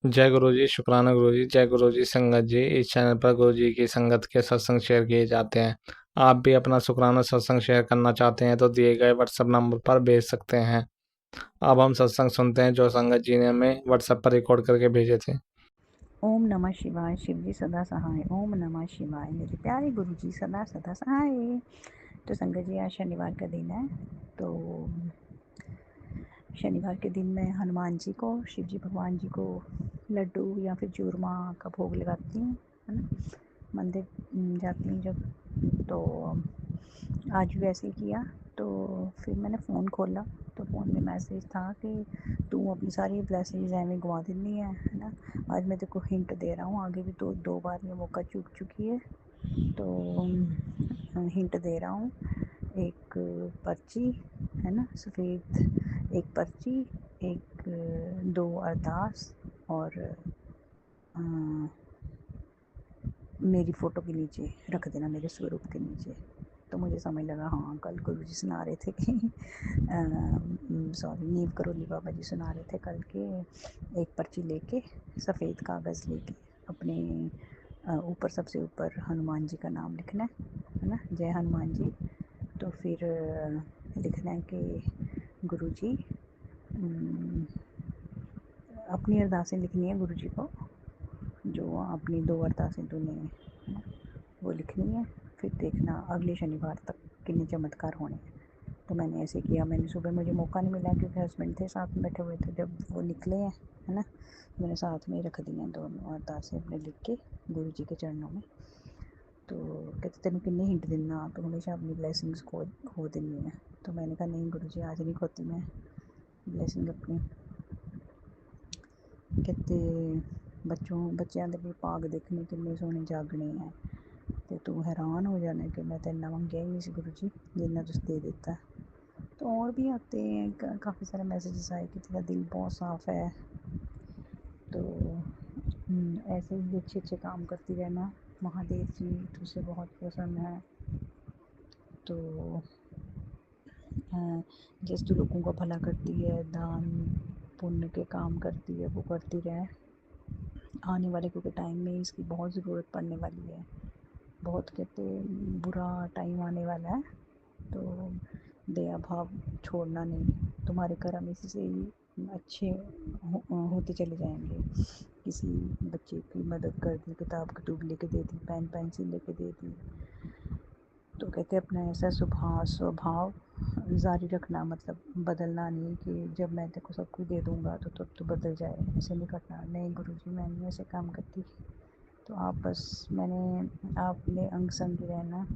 जय गुरु जी, शुक्राना गुरु जी। जय गुरु जी संगत जी। इस चैनल पर गुरु जी की संगत के सत्संग शेयर किए जाते हैं। आप भी अपना शुक्राना सत्संग शेयर करना चाहते हैं तो दिए गए व्हाट्सएप नंबर पर भेज सकते हैं। अब हम सत्संग सुनते हैं जो संगत जी ने हमें व्हाट्सएप पर रिकॉर्ड करके भेजे थे। ओम नमः शिवाय। शिव जी सदा सहाय। ओम नमः शिवाय। मेरे प्यारे गुरु जी सदा सदा सहाय। तो संगत जी, आज शनिवार का दिन है। तो शनिवार के दिन मैं हनुमान जी को, शिव जी भगवान जी को लड्डू या फिर चूरमा का भोग लगाती हूँ, है ना। मंदिर जाती हूँ जब, तो आज भी ऐसे ही किया। तो फिर मैंने फ़ोन खोला तो फ़ोन में मैसेज था कि तू अपनी सारी ब्लेसिंग्स एवं गवा देनी है ना। आज मैं तेरे को हिंट दे रहा हूँ, आगे भी तो दो बार ये मौका चूक चुकी है। तो हिंट दे रहा हूँ। एक पर्ची है ना, सफ़ेद एक पर्ची, एक दो अरदास और मेरी फ़ोटो के नीचे रख देना, मेरे स्वरूप के नीचे। तो मुझे समझ लगा, हाँ कल गुरु जी सुना रहे थे कि सॉरी, नीव करोली बाबा जी सुना रहे थे कल के एक पर्ची लेके, सफ़ेद कागज़ लेके अपने ऊपर, सबसे ऊपर हनुमान जी का नाम लिखना है ना, जय हनुमान जी। तो फिर लिखना है कि गुरु जी, अपनी अरदासें लिखनी है गुरु जी को, जो अपनी दो अरदासें तूने, है ना, वो लिखनी है। फिर देखना अगले शनिवार तक कितने चमत्कार होने हैं। तो मैंने ऐसे किया। मैंने सुबह, मुझे मौका नहीं मिला क्योंकि हस्बैंड थे साथ में बैठे हुए थे, जब वो निकले हैं, है ना, मैंने साथ में रख दी हैं दोनों अरदासें अपने लिख के गुरु जी के चरणों में। तो कहते तेन किन्ने हिंट देना, तो हमेशा अपनी ब्लैसिंग्स खो देनी है। तो मैंने कहा नहीं गुरु जी, आज नहीं खोती मैं ब्लैसिंग अपनी। कहते बच्चों के भी भाग देखने किन्ने सोहने जागने हैं, तो तू हैरान हो जाना कि मैं तो इन्ना मंगेआ ही नहीं सी गुरु जी, जिन्ना तुसीं दे दिता। तो और भी आते हैं, काफ़ी सारे मैसेजेस आए कि तेरा दिल बहुत साफ़ है। तो ऐसे ही अच्छे अच्छे काम करती रहना, महादेव जी तुझसे बहुत प्रसन्न है। तो जिस तू लोगों का भला करती है, दान पुण्य के काम करती है, वो करती रहे। आने वाले क्योंकि टाइम में इसकी बहुत ज़रूरत पड़ने वाली है। बहुत कहते बुरा टाइम आने वाला है, तो दया भाव छोड़ना नहीं। तुम्हारे कर्म इसी से ही अच्छे होते चले जाएंगे। किसी बच्चे की मदद कर दी, किताब कतूब लेके दे दी, पेन पेंसिल लेके दे दी, तो कहते अपना ऐसा स्वभाव जारी रखना, मतलब बदलना नहीं कि जब मैं तेको सब कुछ दे दूँगा तो तब तो बदल जाए, ऐसे नहीं करना। नहीं गुरु जी, मैं नहीं ऐसे काम करती। तो आप बस, मैंने आपने अंग संग ही रहना।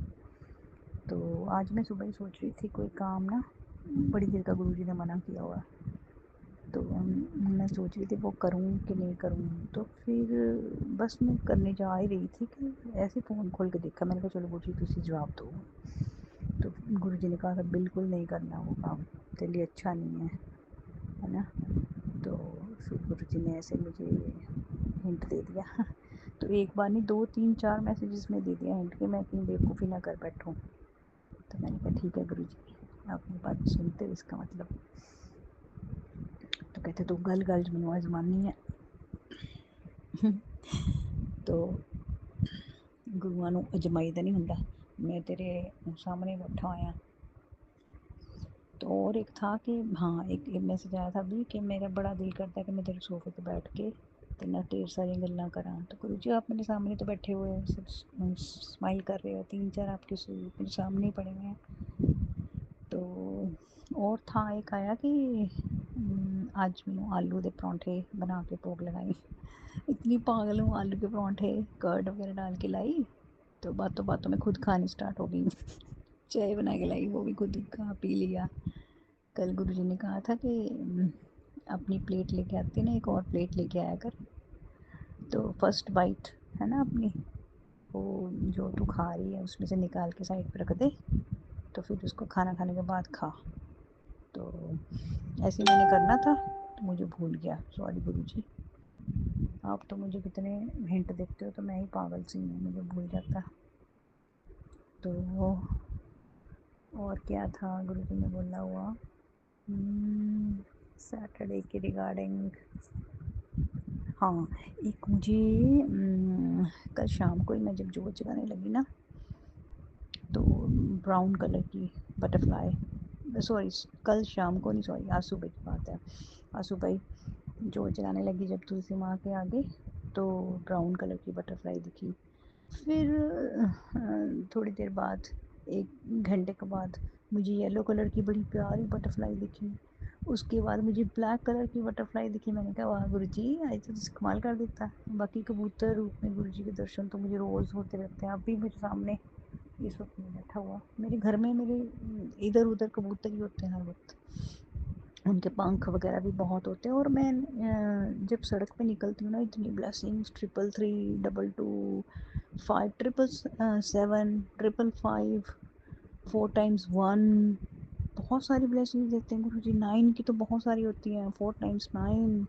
तो आज मैं सुबह ही सोच रही थी कोई काम ना, बड़ी देर का गुरु जी ने मना किया हुआ, तो मैं सोच रही थी वो करूँ कि नहीं करूँ। तो फिर बस मैं करने जा ही रही थी कि ऐसे फ़ोन खोल के देखा, मैंने कहा चलो गुरु जी तुसी जवाब दो। तो गुरु जी ने कहा था बिल्कुल नहीं करना वो काम, तेरे लिए अच्छा नहीं है ना। तो फिर गुरु जी ने ऐसे मुझे हिंट दे दिया तो एक बार नहीं, दो तीन चार मैसेजेस में दे दिया हिंट कि मैं कहीं बेवकूफ़ी ना कर बैठूँ। तो मैंने कहा ठीक है गुरु जी, आपकी बात सुनते हो, इसका मतलब। तो कहते तू गल गल च मैनू आजमानी है तो गुरुआं नू अजमाई दा नहीं हुंदा, मैं तेरे सामने बैठा होया। तो और एक था कि हाँ, एक मैसेज आया था भी कि मेरा बड़ा दिल करता है कि मैं तेरे सोफे पे बैठ के ते नाल ढेर सारी गल्लां करां। तो गुरु जी आप मेरे सामने तो बैठे हुए हो, सब स्माइल कर रहे हो, तीन चार आपके सूट मेरे सामने ही पड़े हुए हैं। तो और था, एक आया कि आज मैनू आलू के परौंठे बना के भोग लगाई इतनी पागल हूँ, आलू के परौंठे कर्ड वगैरह डाल के लाई, तो बातों बातों में खुद खानी स्टार्ट हो गई चाय बना के लाई, वो भी खुद खा पी लिया। कल गुरु जी ने कहा था कि अपनी प्लेट लेके आती ना, एक और प्लेट लेके आया कर, तो फर्स्ट बाइट है ना अपनी, वो जो तू खा रही है उसमें से निकाल के साइड पे रख दे, तो फिर उसको खाना खाने के बाद खा। तो ऐसे मैंने करना था, तो मुझे भूल गया, सॉरी गुरु जी। आप तो मुझे कितने हिंट देते हो, तो मैं ही पागल सी हूँ, मुझे भूल जाता। तो और क्या था गुरु जी ने बोला हुआ सैटरडे के रिगार्डिंग, हाँ, एक मुझे कल शाम को ही मैं जब जोत जगाने लगी ना, तो ब्राउन कलर की बटरफ्लाई, सॉरी कल शाम को नहीं, सॉरी आज सुबह की बात है, आज सुबह ही जोत जगाने लगी जब तुलसी माँ के आगे, तो ब्राउन कलर की बटरफ्लाई दिखी। फिर थोड़ी देर बाद, 1 घंटे के बाद मुझे येलो कलर की बड़ी प्यारी बटरफ्लाई दिखी। उसके बाद मुझे ब्लैक कलर की बटरफ्लाई दिखी। मैंने कहा वाह गुरुजी, आज तो कमाल कर देता है। बाकी कबूतर रूप में गुरुजी के दर्शन तो मुझे रोज़ होते रहते हैं। अभी मेरे सामने इस वक्त में बैठा हुआ, मेरे घर में मेरे इधर उधर कबूतर ही होते हैं हर वक्त। उनके पंख वगैरह भी बहुत होते हैं। और मैं जब सड़क पे निकलती हूँ ना, इतनी ब्लेसिंग्स, 333, 22, 5, 777, 555, 4 टाइम्स 1, बहुत सारी ब्लेसिंग्स देते हैं गुरु जी। 9 की तो बहुत सारी होती हैं, 4 टाइम्स 9।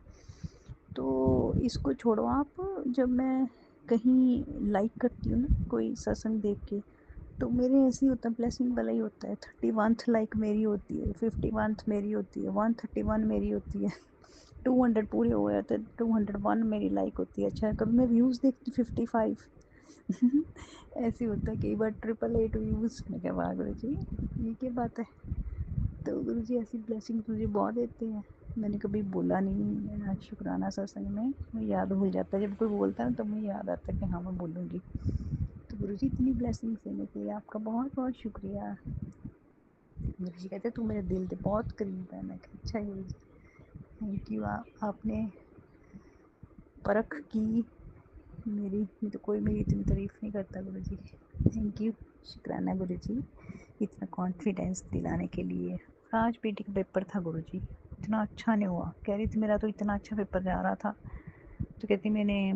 तो इसको छोड़ो आप, जब मैं कहीं लाइक करती हूँ ना कोई सत्संग देख के, तो मेरे ऐसे ही होता है, ब्लेसिंग वाला ही होता है। 31th लाइक मेरी होती है, 51th मेरी होती है, 131 मेरी होती है, 200 पूरे हो गए थे, 201 मेरी लाइक होती है। अच्छा, कभी मैं व्यूज़ देखती 55 ऐसे होता है कई बार, 888 व्यूज़। मैं क्या वाह गुरु जी, ये क्या बात है। तो गुरु जी ऐसी ब्लेसिंग मुझे बहुत देते हैं। मैंने कभी बोला नहीं शुक्राना सत्संग में, मुझे याद भूल जाता है। जब कोई बोलता है ना तो मुझे याद आता है कि हाँ मैं बोलूँगी। तो गुरु जी इतनी ब्लेसिंग्स देने के लिए आपका बहुत बहुत शुक्रिया। गुरु जी कहते तू मेरे दिल के बहुत करीब है। मैं कहा अच्छा गुरु जी, थैंक यू। आपने परख की मेरी, नहीं तो कोई मेरी इतनी तारीफ़ नहीं करता गुरु जी। थैंक यू, शुक्राना गुरु जी, इतना कॉन्फिडेंस दिलाने के लिए। आज बेटी का पेपर था गुरु जी, इतना अच्छा नहीं हुआ। कह रही थी मेरा तो इतना अच्छा पेपर जा रहा था, तो कहती मैंने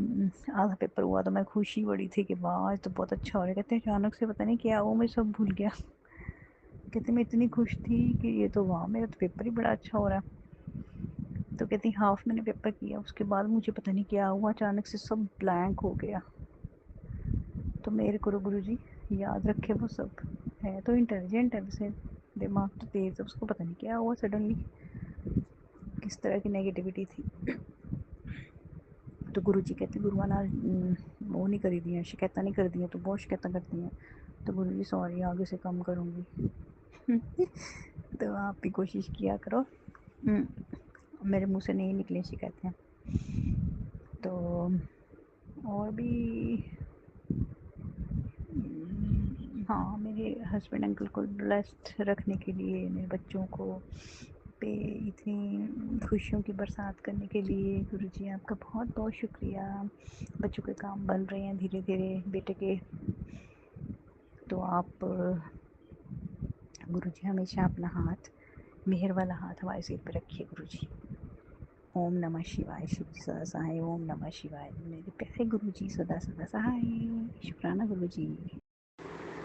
आधा पेपर हुआ तो मैं खुशी बड़ी थी कि वाह आज तो बहुत अच्छा हो रहा है। कहते अचानक से पता नहीं क्या वो मैं सब भूल गया। कहते मैं इतनी खुश थी कि ये तो वाह मेरा तो पेपर ही बड़ा अच्छा हो रहा है। तो कहती हाफ मैंने पेपर किया, उसके बाद मुझे पता नहीं क्या हुआ, अचानक से सब ब्लैंक हो गया। तो मेरे करो गुरु जी, याद रखे वो सब। है तो इंटेलिजेंट है वैसे, दिमाग तो तेज़ है, उसको पता नहीं क्या हुआ सडनली, किस तरह की नेगेटिविटी थी। तो गुरु जी कहते गुरुआ नाल वो नहीं करी दियाँ, शिकायत नहीं कर दियाँ, तो बहुत शिकायत करती हैं। तो गुरु जी सॉरी, आगे से कम करूँगी। तो आप भी कोशिश किया करो, मेरे मुंह से नहीं निकली शिकायतें। तो और भी हाँ, मेरे हस्बैंड अंकल को ब्लेस्ड रखने के लिए, मेरे बच्चों को पे इतनी खुशियों की बरसात करने के लिए गुरुजी आपका बहुत बहुत शुक्रिया। बच्चों के काम बन रहे हैं धीरे धीरे बेटे के। तो आप गुरुजी हमेशा अपना हाथ, मेहर वाला हाथ हमारे सिर पर रखिए गुरुजी। ओम नमः शिवाय, शिव जी सदा सहाय। ओम नमः शिवाय, मेरे प्यारे गुरुजी सदा सदा सहाय। शुक्राना गुरुजी।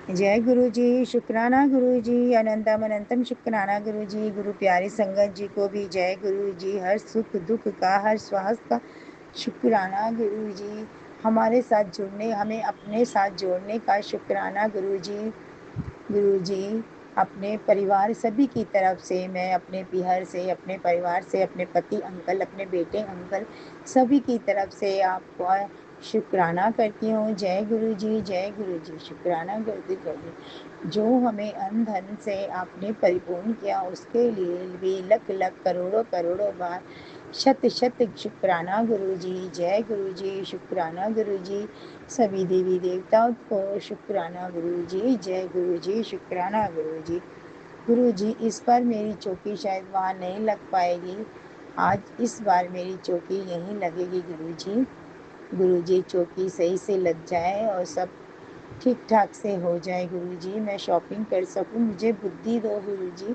जय गुरु जी, शुक्राना गुरु जी, अनंतम अनंतम शुक्राना गुरु जी। गुरु प्यारी संगत जी को भी जय गुरु जी। हर सुख दुख का, हर स्वास्थ्य का शुक्राना गुरु जी। हमारे साथ जुड़ने, हमें अपने साथ जोड़ने का शुक्राना गुरु जी। गुरु जी अपने परिवार सभी की तरफ से, मैं अपने पिहर से, अपने परिवार से, अपने पति अंकल, अपने बेटे अंकल, सभी की तरफ से आपका शुक्राना करती हूँ। जय गुरु जी, जय गुरु जी। शुक्राना करती करती, जो हमें अन्न धन से आपने परिपूर्ण किया उसके लिए भी लख लख करोड़ों करोड़ों बार शत शत शुक्राना गुरु जी। जय गुरु जी, शुक्राना गुरु जी। सभी देवी देवताओं को शुक्राना गुरु जी। जय गुरु जी, शुक्राना गुरु जी। गुरु जी इस बार मेरी चौकी शायद वहाँ नहीं लग पाएगी, आज इस बार मेरी चौकी यहीं लगेगी गुरु जी। गुरु जी चौकी सही से लग जाए और सब ठीक ठाक से हो जाए गुरु जी, मैं शॉपिंग कर सकूं। मुझे बुद्धि दो गुरु जी,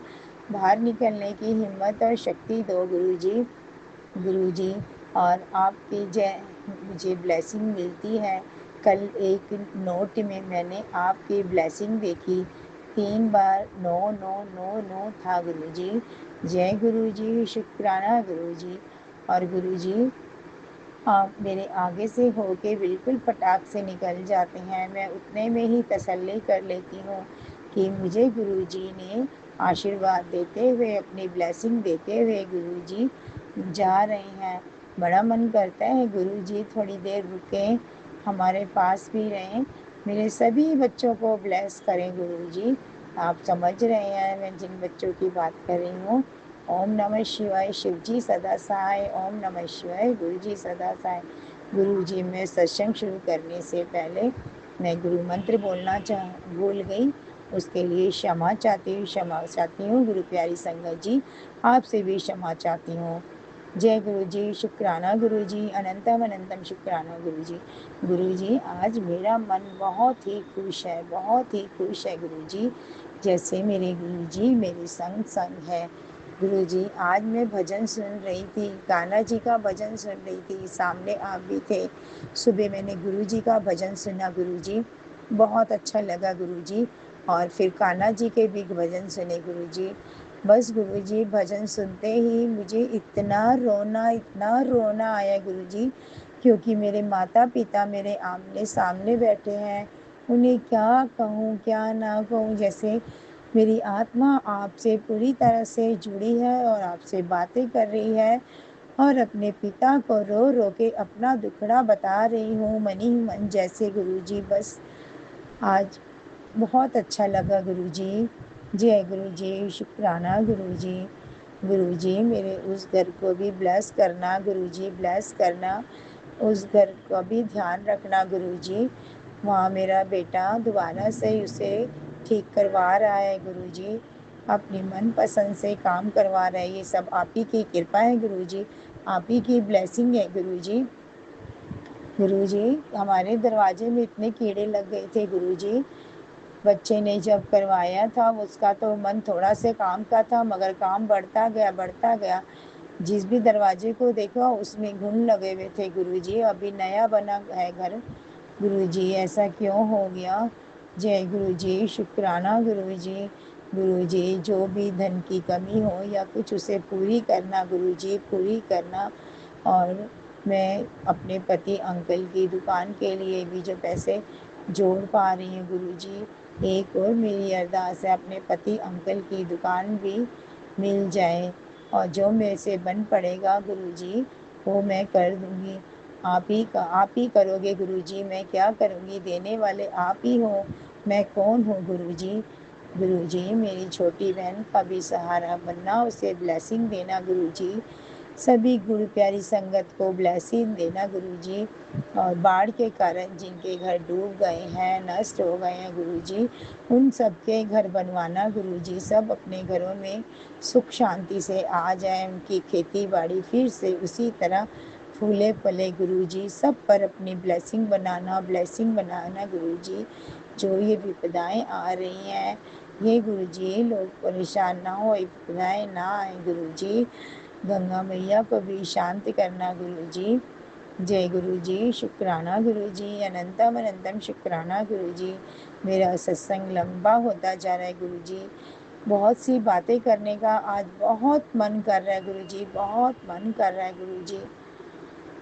बाहर निकलने की हिम्मत और शक्ति दो गुरु जी। गुरु जी और आपकी जय मुझे ब्लेसिंग मिलती है। कल एक नोट में मैंने आपकी ब्लेसिंग देखी, 3 बार 9 9 9 9 था गुरु जी। जय गुरु जी, शुक्राना गुरु जी। और गुरु जी आप मेरे आगे से होके बिल्कुल फटाक से निकल जाते हैं, मैं उतने में ही तसल्ली कर लेती हूँ कि मुझे गुरुजी ने आशीर्वाद देते हुए, अपनी ब्लेसिंग देते हुए गुरुजी जा रहे हैं। बड़ा मन करता है गुरु जी थोड़ी देर रुकें, हमारे पास भी रहें, मेरे सभी बच्चों को ब्लेस करें गुरु जी। आप समझ रहे हैं मैं जिन बच्चों की बात कर रही हूँ। ओम नमः शिवाय, शिव जी सदा सहाय। ओम नमः शिवाय, गुरु जी सदा सहाय। गुरु जी, मैं सत्संग शुरू करने से पहले मैं गुरु मंत्र बोलना भूल गई, उसके लिए क्षमा चाहती हूँ गुरु प्यारी संगत जी, आपसे भी क्षमा चाहती हूँ। जय गुरु जी, शुक्राना गुरु जी, अनंतम अनंतम शुक्राना गुरु जी। गुरु जी, आज मेरा मन बहुत ही खुश है, बहुत ही खुश है गुरु जी। जैसे मेरे गुरु जी मेरे संग संग है। गुरु जी, आज मैं भजन सुन रही थी, कान्हा जी का भजन सुन रही थी, सामने आप भी थे। सुबह मैंने गुरु जी का भजन सुना गुरु जी, बहुत अच्छा लगा गुरु जी। और फिर कान्हा जी के भी भजन सुने गुरु जी। बस गुरु जी, भजन सुनते ही मुझे इतना रोना आया गुरु जी, क्योंकि मेरे माता पिता मेरे आमने सामने बैठे हैं। उन्हें क्या कहूँ क्या ना कहूँ, जैसे मेरी आत्मा आपसे पूरी तरह से जुड़ी है और आपसे बातें कर रही है, और अपने पिता को रो रो के अपना दुखड़ा बता रही हूँ मनी ही मन जैसे गुरु जी। बस आज बहुत अच्छा लगा गुरु जी। जय गुरु जी, शुक्राना गुरु जी। गुरु जी, मेरे उस घर को भी ब्लेस करना गुरु जी, ब्लेस करना। उस घर का भी ध्यान रखना गुरु जी। वहाँ मेरा बेटा दोबारा से उसे ठीक करवा रहा है गुरु जी, अपनी मनपसंद से काम करवा रहा है। ये सब आप ही की कृपा है गुरु जी, आप ही की ब्लेसिंग है गुरु जी। गुरु जी, हमारे दरवाजे में इतने कीड़े लग गए थे गुरु जी, बच्चे ने जब करवाया था उसका तो मन थोड़ा से काम का था, मगर काम बढ़ता गया। जिस भी दरवाजे को देखा उसमें घुन लगे हुए थे गुरु जी। अभी नया बना है घर गुरु जी, ऐसा क्यों हो गया। जय गुरु जी, शुक्राना गुरु जी। गुरु जी, जो भी धन की कमी हो या कुछ उसे पूरी करना गुरु जी, पूरी करना। और मैं अपने पति अंकल की दुकान के लिए भी जो पैसे जोड़ पा रही हूँ गुरु जी, एक और मेरी अरदास है अपने पति अंकल की दुकान भी मिल जाए, और जो मेरे से बन पड़ेगा गुरु जी वो मैं कर दूंगी। आप ही करोगे गुरु जी, मैं क्या करूँगी, देने वाले आप ही हो, मैं कौन हूँ गुरु जी। गुरु जी, मेरी छोटी बहन का भी सहारा बनना, उसे ब्लेसिंग देना गुरु जी। सभी गुरु प्यारी संगत को ब्लेसिंग देना गुरु जी। और बाढ़ के कारण जिनके घर डूब गए हैं, नष्ट हो गए हैं गुरु जी, उन सबके घर बनवाना गुरु जी। सब अपने घरों में सुख शांति से आ जाए, उनकी खेती बाड़ी फिर से उसी तरह फूले फले गुरु जी। सब पर अपनी ब्लेसिंग बनाना गुरु जी। जो ये विपदाएं आ रही हैं, ये गुरु जी लोग परेशान ना हो, विपदाएं ना आए गुरु जी। गंगा मैया को भी शांत करना गुरु जी। जय गुरु जी, शुक्राना गुरु जी, अनंतम अनंतम शुक्राना गुरु जी। मेरा सत्संग लंबा होता जा रहा है गुरु जी, बहुत सी बातें करने का आज बहुत मन कर रहा है गुरु जी, बहुत मन कर रहा है गुरु जी।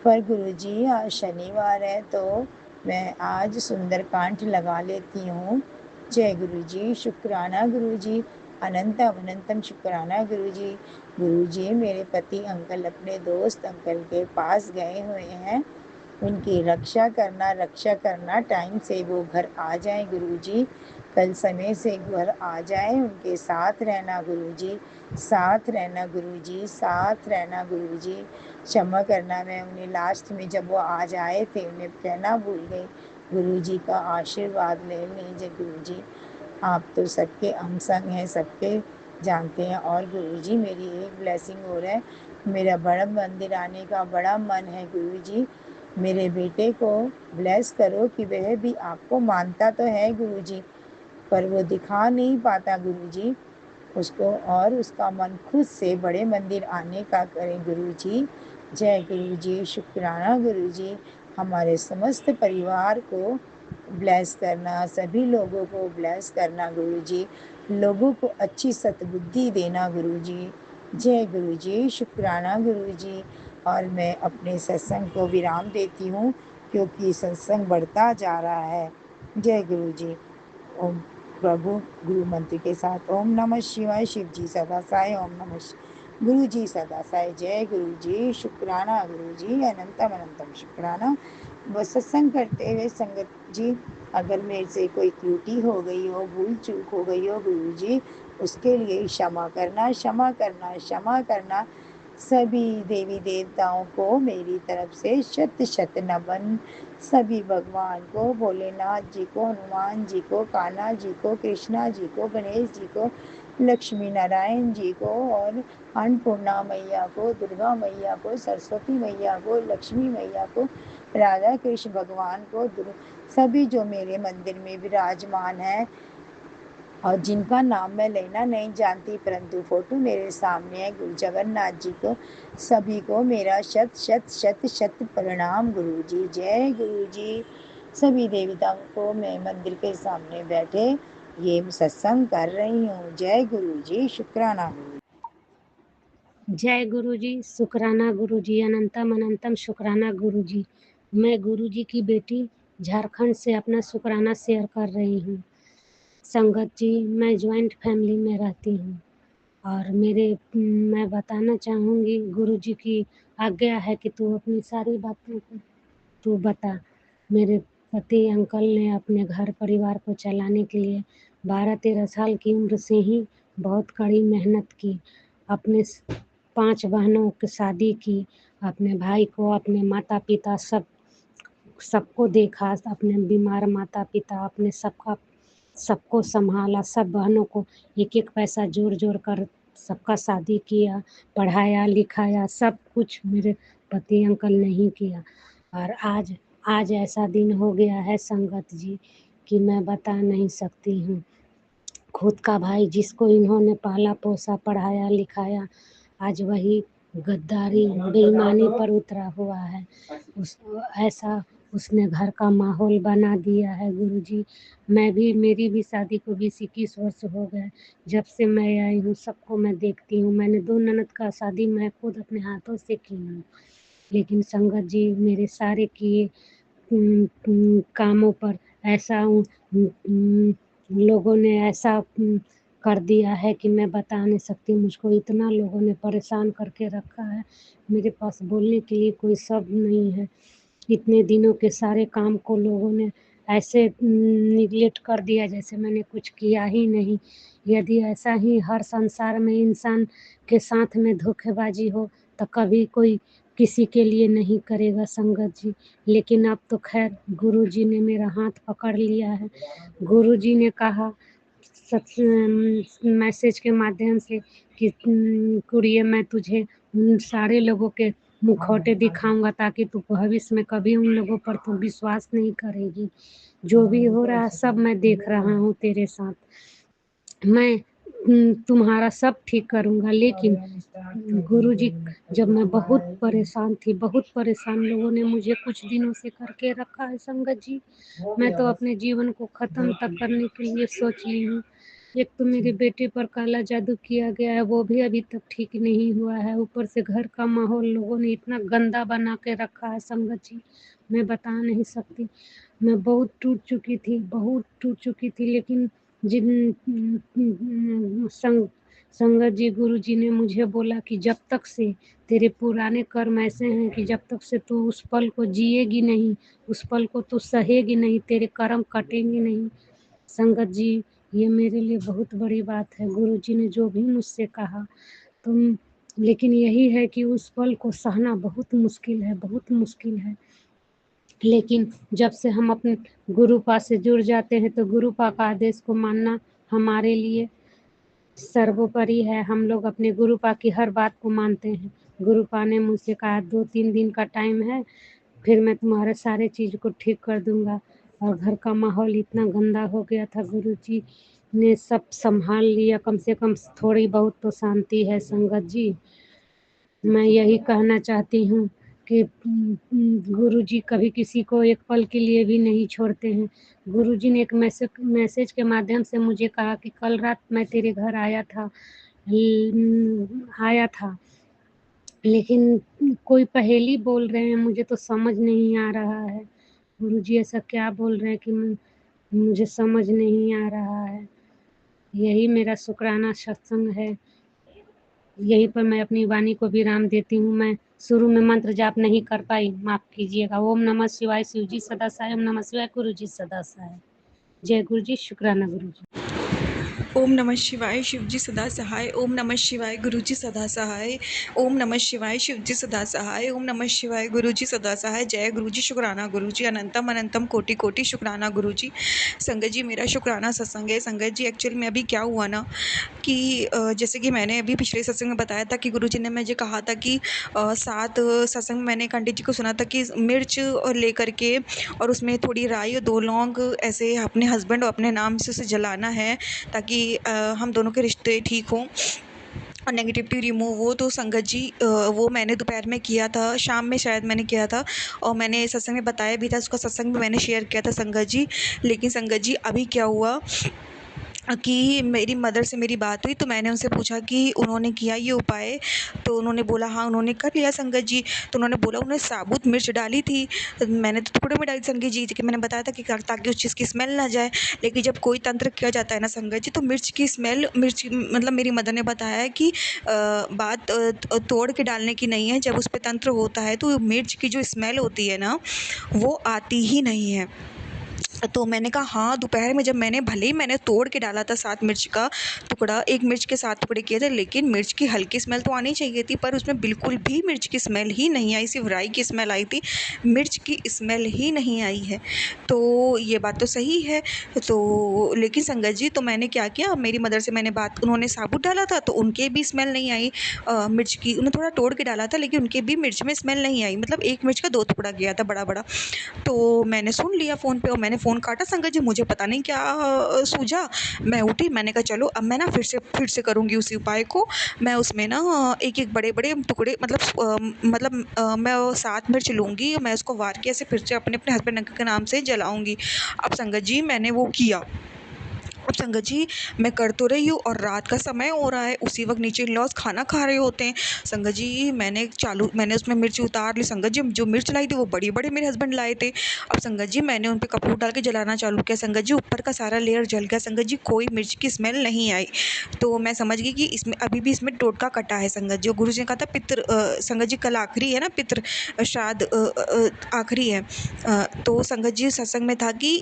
पर गुरु जी, आज शनिवार है तो मैं आज सुंदरकांड लगा लेती हूँ। जय गुरु जी, शुक्राना गुरु जी, अनंतम अनंतम शुक्राना गुरु जी। गुरु जी, मेरे पति अंकल अपने दोस्त अंकल के पास गए हुए हैं, उनकी रक्षा करना, टाइम से वो घर आ जाए गुरु जी, कल समय से घर आ जाए, उनके साथ रहना गुरु जी, साथ रहना गुरु जी, साथ रहना गुरु जी। क्षमा करना, मैं उन्हें लास्ट में जब वो आज आए थे उन्हें कहना भूल गई। गुरु जी का आशीर्वाद ले लीजिए गुरु जी, आप तो सबके अंग संग हैं, सबके जानते हैं। और गुरु जी, मेरी एक ब्लेसिंग हो रहा है, मेरा बड़ा मंदिर आने का बड़ा मन है गुरु जी। मेरे बेटे को ब्लेस करो कि वह भी आपको मानता तो है गुरु जी, पर वो दिखा नहीं पाता गुरु जी उसको, और उसका मन खुद से बड़े मंदिर आने का करें गुरु जी। जय गुरु जी, शुक्राना गुरु जी। हमारे समस्त परिवार को ब्लेस करना, सभी लोगों को ब्लेस करना गुरु जी, लोगों को अच्छी सद्बुद्धि देना गुरु जी। जय गुरु जी, शुक्राना गुरु जी। और मैं अपने सत्संग को विराम देती हूँ, क्योंकि सत्संग बढ़ता जा रहा है। जय गुरु जी। ओम प्रभु गुरु मंत्र के साथ ओम नमः शिवाय, शिव जी सदा सहाय। ओम नमः शिवाय। गुरु जी सदा साई। जय गुरु जी, शुक्राना गुरु जी, अनंतम अनंतम शुक्राना। बस सत्संग करते हुए संगत जी, अगर मेरे से कोई त्रुटि हो गई हो, भूल चूक हो गई हो गुरु जी, उसके लिए क्षमा करना, क्षमा करना, क्षमा करना। सभी देवी देवताओं को मेरी तरफ से शत शत नमन। सभी भगवान को, भोलेनाथ जी को, हनुमान जी को, कान्हा जी को, कृष्णा जी को, गणेश जी को, लक्ष्मी नारायण जी को, और अन्नपूर्णा मैया को, दुर्गा मैया को, सरस्वती मैया को, लक्ष्मी मैया को, राधा कृष्ण भगवान को, सभी जो मेरे मंदिर में विराजमान है और जिनका नाम मैं लेना नहीं जानती, परंतु फोटो मेरे सामने है, गुरु जगन्नाथ जी को, सभी को मेरा शत शत शत शत प्रणाम गुरु जी। जय गुरु जी। सभी देवताओं को मैं मंदिर के सामने बैठे ये सत्संग कर रही हूँ। जय गुरु जी, शुक्राना गुरु। जय गुरु जी, शुक्राना गुरु जी, अनंतम अनंतम शुक्राना गुरु जी। मैं गुरु जी की बेटी झारखंड से अपना शुक्राना शेयर कर रही हूँ। संगत जी, मैं जॉइंट फैमिली में रहती हूँ और मैं बताना चाहूँगी, गुरु जी की आज्ञा है कि तू अपनी सारी बातों को तू बता। मेरे पति अंकल ने अपने घर परिवार को चलाने के लिए 12-13 साल की उम्र से ही बहुत कड़ी मेहनत की। अपने 5 बहनों की शादी की, अपने भाई को, अपने माता पिता सबको देखा, अपने बीमार माता पिता, अपने सबको संभाला, सब बहनों को एक एक पैसा जोड़ जोड़ कर सबका शादी किया, पढ़ाया लिखाया, सब कुछ मेरे पति अंकल ने ही किया। और आज ऐसा दिन हो गया है संगत जी कि मैं बता नहीं सकती हूँ। खुद का भाई जिसको इन्होंने पाला पोसा पढ़ाया लिखाया, आज वही गद्दारी बेईमानी पर उतरा हुआ है। ऐसा उसने घर का माहौल बना दिया है गुरुजी। मेरी भी शादी को 20-21 वर्ष हो गए। जब से मैं आई हूँ सबको मैं देखती हूँ। मैंने 2 ननद का शादी मैं खुद अपने हाथों से की हूँ। लेकिन संगत जी मेरे सारे किए कामों पर ऐसा लोगों ने ऐसा कर दिया है कि मैं बता नहीं सकती। मुझको इतना लोगों ने परेशान करके रखा है, मेरे पास बोलने के लिए कोई शब्द नहीं है। इतने दिनों के सारे काम को लोगों ने ऐसे निगलेक्ट कर दिया जैसे मैंने कुछ किया ही नहीं। यदि ऐसा ही हर संसार में इंसान के साथ में धोखेबाजी हो तो कभी कोई किसी के लिए नहीं करेगा संगत जी। लेकिन अब तो खैर गुरुजी ने मेरा हाथ पकड़ लिया है। गुरुजी ने कहा मैसेज के माध्यम से कि कुड़िए मैं तुझे उन सारे लोगों के मुखौटे दिखाऊंगा ताकि तू भविष्य में कभी उन लोगों पर तू विश्वास नहीं करेगी। जो भी हो रहा है सब मैं देख रहा हूँ तेरे साथ। मैं तुम्हारा सब ठीक करूँगा। लेकिन गुरुजी जब मैं बहुत परेशान थी, बहुत परेशान लोगों ने मुझे कुछ दिनों से करके रखा है संगत जी। मैं तो अपने जीवन को ख़त्म तक करने के लिए सोच ली हूँ। एक तो मेरे बेटे पर काला जादू किया गया है, वो भी अभी तक ठीक नहीं हुआ है। ऊपर से घर का माहौल लोगों ने इतना गंदा बना के रखा है संगत जी, मैं बता नहीं सकती। मैं बहुत टूट चुकी थी, बहुत टूट चुकी थी। लेकिन जिन संगत जी गुरु जी ने मुझे बोला कि जब तक से तेरे पुराने कर्म ऐसे हैं कि जब तक से तू उस पल को जिएगी नहीं, उस पल को तू सहेगी नहीं, तेरे कर्म कटेंगे नहीं। संगत जी ये मेरे लिए बहुत बड़ी बात है। गुरु जी ने जो भी मुझसे कहा तुम, लेकिन यही है कि उस पल को सहना बहुत मुश्किल है, बहुत मुश्किल है। लेकिन जब से हम अपने गुरुपा से जुड़ जाते हैं तो गुरुपा का आदेश को मानना हमारे लिए सर्वोपरि है। हम लोग अपने गुरुपा की हर बात को मानते हैं। गुरुपा ने मुझसे कहा 2-3 दिन का टाइम है, फिर मैं तुम्हारे सारे चीज़ को ठीक कर दूंगा। और घर का माहौल इतना गंदा हो गया था, गुरुजी ने सब संभाल लिया। कम से कम थोड़ी बहुत तो शांति है संगत जी। मैं यही कहना चाहती हूँ कि गुरुजी कभी किसी को एक पल के लिए भी नहीं छोड़ते हैं। गुरुजी ने एक मैसेज के माध्यम से मुझे कहा कि कल रात मैं तेरे घर आया था, लेकिन कोई पहेली बोल रहे हैं, मुझे तो समझ नहीं आ रहा है। गुरुजी ऐसा क्या बोल रहे हैं कि मुझे समझ नहीं आ रहा है। यही मेरा शुक्राना सत्संग है। यहीं पर मैं अपनी वाणी को विराम देती हूँ। मैं शुरू में मंत्र जाप नहीं कर पाई, माफ़ कीजिएगा। ओम नमः शिवाय, शिव जी सदा सहाय। ओम नमः शिवाय, गुरु जी सदा सहाय। जय गुरु जी, शुक्राना गुरु जी। ओम नमः शिवाय, शिव जी सदा सहाय। ओम नमः शिवाय, गुरु जी सदा सहाय। ओम नमः शिवाय, शिव जी सदा सहाय। ओम नमः शिवाय, गुरु जी सदा सहाय। जय गुरु जी, शुक्राना गुरु जी। अनंतम अनंतम कोटि कोटि शुक्राना गुरु जी। संगत जी, मेरा शुक्राना सत्संग है। संगत जी, एक्चुअली में अभी क्या हुआ ना कि जैसे कि मैंने अभी पिछले सत्संग में बताया था कि गुरु जी ने मुझे कहा था कि 7 सत्संग में मैंने एक आंटी जी को सुना था कि मिर्च लेकर के और उसमें थोड़ी राई और 2 लौंग ऐसे अपने हस्बैंड और अपने नाम से उसे जलाना है, ताकि हम दोनों के रिश्ते ठीक हों और नेगेटिविटी रिमूव हो। तो संगत जी, वो मैंने दोपहर में किया था, शाम में शायद मैंने किया था, और मैंने सत्संग में बताया भी था, उसका सत्संग में मैंने शेयर किया था संगत जी। लेकिन संगत जी, अभी क्या हुआ कि मेरी मदर से मेरी बात हुई, तो मैंने उनसे पूछा कि उन्होंने किया ये उपाय? तो उन्होंने बोला हाँ उन्होंने कर लिया संगत जी। तो उन्होंने बोला उन्होंने साबुत मिर्च डाली थी, मैंने तो टुकड़े में डाली संगत जी, कि मैंने बताया था कि ताकि उस चीज़ की स्मेल ना जाए। लेकिन जब कोई तंत्र किया जाता है ना संगत जी, तो मिर्च की स्मेल, मिर्च मतलब मेरी मदर ने बताया है कि बात तोड़ के डालने की नहीं है, जब उस पर तंत्र होता है तो मिर्च की जो स्मेल होती है ना, वो आती ही नहीं है। तो मैंने कहा हाँ, दोपहर में जब भले ही मैंने तोड़ के डाला था 7 मिर्च का टुकड़ा, 1 मिर्च के 7 टुकड़े किए थे, लेकिन मिर्च की हल्की स्मेल तो आनी चाहिए थी, पर उसमें बिल्कुल भी मिर्च की स्मेल ही नहीं आई, सिर्फ राई की स्मेल आई थी, मिर्च की स्मेल ही नहीं आई है। तो ये बात तो सही है। तो लेकिन संगत जी, तो मैंने क्या किया, मेरी मदर से मैंने बात, उन्होंने साबुत डाला था तो उनके भी स्मेल नहीं आई मिर्च की, उन्होंने थोड़ा तोड़ के डाला था लेकिन उनके भी मिर्च में स्मेल नहीं आई, मतलब 1 मिर्च का 2 टुकड़ा गया था बड़ा बड़ा। तो मैंने सुन लिया फ़ोन पे और मैंने फ़ोन काटा संगत जी, मुझे पता नहीं क्या सूझा। मैं उठी, मैंने कहा चलो अब मैं ना फिर से करूँगी उसी उपाय को। मैं उसमें ना एक-एक बड़े-बड़े टुकड़े, मैं 7 मिर्च लूँगी, मैं उसको वार के ऐसे फिर से अपने-अपने हस्बैंड अंकल के नाम से जलाऊँगी। अब संगत जी, मैंने वो किया। अब संगत जी, मैं कर तो रही हूँ और रात का समय हो रहा है, उसी वक़्त नीचे इन-लॉज़ खाना खा रहे होते हैं। संगत जी, मैंने उसमें मिर्ची उतार ली संगत जी, जो मिर्च लाई थी वो बड़ी-बड़ी मेरे हस्बैंड लाए थे। अब संगत जी, मैंने उन पे कपूर डाल के जलाना चालू किया संगत जी, ऊपर का सारा लेयर जल गया संगत जी, कोई मिर्च की स्मेल नहीं आई। तो मैं समझ गई कि इसमें अभी भी इसमें टोटका कटा है संगत जी। गुरु जी ने कहा था संगत जी कल आखिरी है ना, श्राद्ध आखिरी है। तो संगत जी सत्संग में था कि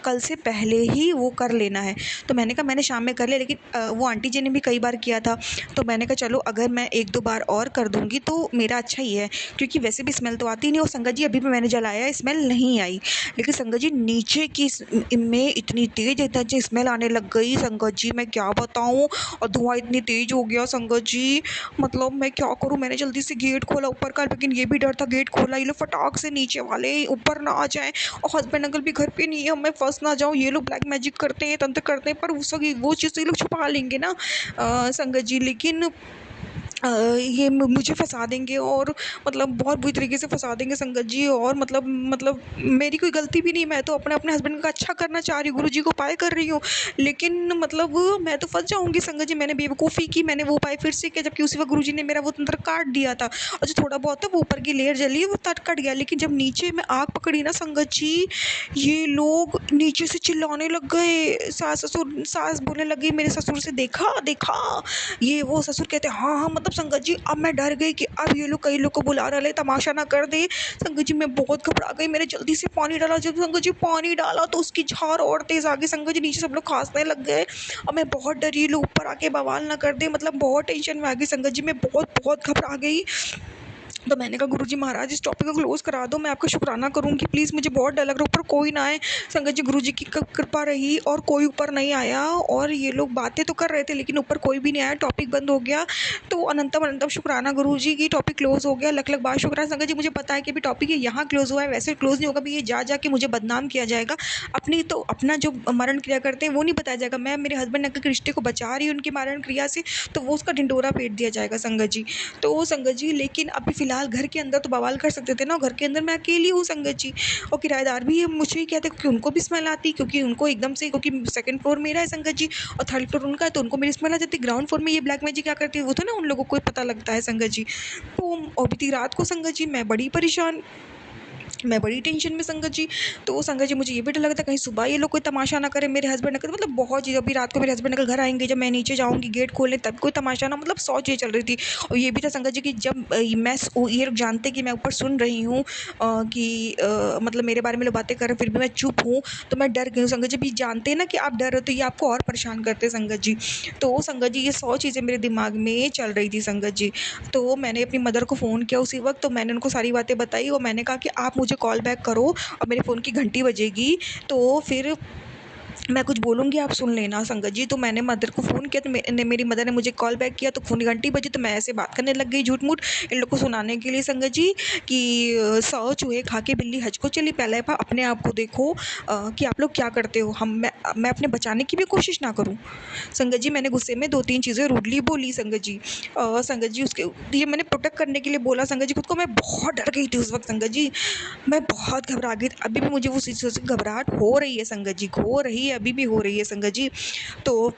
कल से पहले ही वो कर लेना है। तो मैंने कहा मैंने शाम में कर लिया, लेकिन वो आंटी जी ने भी कई बार किया था, तो मैंने कहा चलो अगर मैं 1-2 बार और कर दूँगी तो मेरा अच्छा ही है, क्योंकि वैसे भी स्मेल तो आती नहीं। और संगत जी, अभी भी मैंने जलाया, स्मेल नहीं आई। लेकिन संगत जी, नीचे की में इतनी तेज़ स्मेल आने लग गई संगत जी, मैं क्या बताऊँ, और धुआँ इतनी तेज़ हो गया संगत जी, मतलब मैं क्या करूँ। मैंने जल्दी से गेट खोला ऊपर का, लेकिन ये भी डर था, गेट खोला ये लोग फटाक से नीचे वाले ऊपर ना आ जाएँ, और हस्बैंड अंकल भी घर पे नहीं है, मैं फँस ना जाऊँ, ये लोग ब्लैक मैजिक करते हैं, तंत्र करते हैं, पर वो चीज़ तो ये लोग छुपा लेंगे ना संगत जी। लेकिन ये मुझे फँसा देंगे, और मतलब बहुत बुरी तरीके से फँसा देंगे संगत जी, और मतलब मेरी कोई गलती भी नहीं, मैं तो अपने हस्बैंड का अच्छा करना चाह रही हूँ, गुरु जी को उपाय कर रही हूँ, लेकिन मतलब मैं तो फँस जाऊँगी संगत जी। मैंने बेवकूफ़ी की, मैंने वो उपाय फिर से किया, जबकि उसी वक्त गुरु जी ने मेरा वो तंत्र काट दिया था, और जो थोड़ा बहुत था वो ऊपर की लेयर जली है वो तट कट गया। लेकिन जब नीचे में आग पकड़ी ना संगत जी, ये लोग नीचे से चिल्लाने लग गए, सास बोलने लगी मेरे ससुर से, देखा देखा ये वो। ससुर कहते हाँ हाँ, मतलब संगत जी अब मैं डर गई कि अब ये लोग कई लोग को बुला रहे, तमाशा ना कर दे। संगत जी, मैं बहुत घबरा गई, मैंने जल्दी से पानी डाला, जब संगत जी पानी डाला तो उसकी झार और तेज आ गई संगत जी, नीचे सब लोग खांसने लग गए, और मैं बहुत डरी, लोग ऊपर आके बवाल ना कर दे, मतलब बहुत टेंशन में आ गई संगत जी, मैं बहुत बहुत घबरा गई। तो मैंने कहा गुरुजी महाराज, इस टॉपिक को क्लोज़ करा दो, मैं आपका शुक्राना करूँगी, प्लीज़ मुझे बहुत डर लग रहा है, ऊपर कोई ना आए। संगत जी, गुरुजी की कृपा रही और कोई ऊपर नहीं आया, और ये लोग बातें तो कर रहे थे लेकिन ऊपर कोई भी नहीं आया, टॉपिक बंद हो गया। तो अनंतम अनंतम शुक्राना गुरुजी की, टॉपिक क्लोज़ हो गया, लख लख बार शुक्राना संगत जी। मुझे पता है कि अभी टॉपिक ये यहाँ क्लोज़ हुआ है, वैसे क्लोज़ नहीं होगा, भी ये जा के मुझे बदनाम किया जाएगा, अपनी तो अपना जो मरण क्रिया करते हैं वो नहीं बताया जाएगा, मैं मेरे हस्बैंड अंकल के रिश्ते को बचा रही हूँ उनकी मरण क्रिया से, तो वो उसका ढिंडोरा पीट दिया जाएगा संगत जी। तो संगत जी, लेकिन अभी फ़िलहाल घर के अंदर तो बवाल कर सकते थे ना, घर के अंदर मैं अकेली हूँ संगत जी, और किराएदार भी मुझे ही कहते, क्योंकि उनको भी स्मेल आती, क्योंकि उनको एकदम से, क्योंकि सेकंड फ्लोर मेरा है संगत जी और थर्ड फ्लोर उनका है, तो उनको मेरी स्मेल आ जाती। ग्राउंड फ्लोर में ये ब्लैक मैजिक क्या करती है वो तो ना उन लोगों को ही पता लगता है संगत जी। तो और बीती रात को संगत जी मैं बड़ी परेशान, मैं बड़ी टेंशन में संगत जी। तो संगत जी मुझे ये भी डर लगता है कहीं सुबह ये लोग कोई तमाशा ना करे, मेरे हस्बैंड ना करे, मतलब बहुत चीज़। अभी रात को मेरे हस्बैंड अगर घर आएंगे, जब मैं नीचे जाऊँगी गेट खोलने, तब कोई तमाशा ना, मतलब 100 चीज़ें चल रही थी। और ये भी था संगत जी कि जब ये लोग जानते कि मैं ऊपर सुन रही हूँ कि मतलब मेरे बारे में लोग बातें कर रहे हैं, फिर भी मैं चुप हूँ, तो मैं डर गई हूँ संगत जी। भी जानते हैं ना कि आप डर रहे हो, तो ये आपको और परेशान करते हैं संगत जी। तो संगत जी ये 100 चीज़ें मेरे दिमाग में चल रही थी संगत जी। तो मैंने अपनी मदर को फ़ोन किया उसी वक्त, तो मैंने उनको सारी बातें बताई और मैंने कहा कि आप मुझे कॉल बैक करो और मेरे फ़ोन की घंटी बजेगी, तो फिर मैं कुछ बोलूँगी आप सुन लेना संगत जी। तो मैंने मदर को फ़ोन किया, तो मेरी मदर ने मुझे कॉल बैक किया, तो फ़ोन की घंटी बजी, तो मैं ऐसे बात करने लग गई झूठ-मूठ इन लोग को सुनाने के लिए संगत जी कि 100 चूहे खा के बिल्ली हज को चली, पहले आप अपने आप को देखो कि आप लोग क्या करते हो। मैं अपने बचाने की भी कोशिश ना करूँ। संगत जी मैंने गुस्से में 2-3 चीज़ें रूडली बोली संगत जी। संगत जी उसके ये मैंने प्रोटेक्ट करने के लिए बोला संगत जी खुद को। मैं बहुत डर गई थी उस वक़्त संगत जी। मैं बहुत घबरा गई थी। अभी भी मुझे वो चीज़ों से घबराहट हो रही है संगत जी, हो रही है, अभी भी हो रही है संगत जी। तो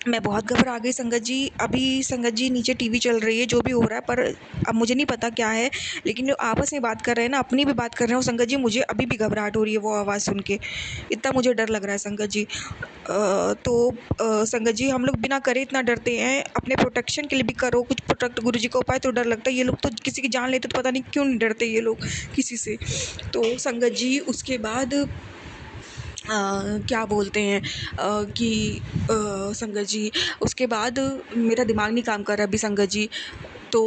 मैं बहुत घबरा गई संगत जी। अभी संगत जी नीचे टीवी चल रही है, जो भी हो रहा है, पर अब मुझे नहीं पता क्या है, लेकिन जो आपस में बात कर रहे हैं ना, अपनी भी बात कर रहे हो संगत जी, मुझे अभी भी घबराहट हो रही है वो आवाज़ सुन के। इतना मुझे डर लग रहा है संगत जी। संगत जी हम लोग बिना करे इतना डरते हैं, अपने प्रोटेक्शन के लिए भी करो कुछ प्रोटेक्ट गुरुजी का उपाय, तो डर लगता है। ये लोग तो किसी की जान लेते तो पता नहीं क्यों नहीं डरते ये लोग किसी से। तो संगत जी उसके बाद क्या बोलते हैं कि संगत जी उसके बाद मेरा दिमाग नहीं काम कर रहा अभी संगत जी। तो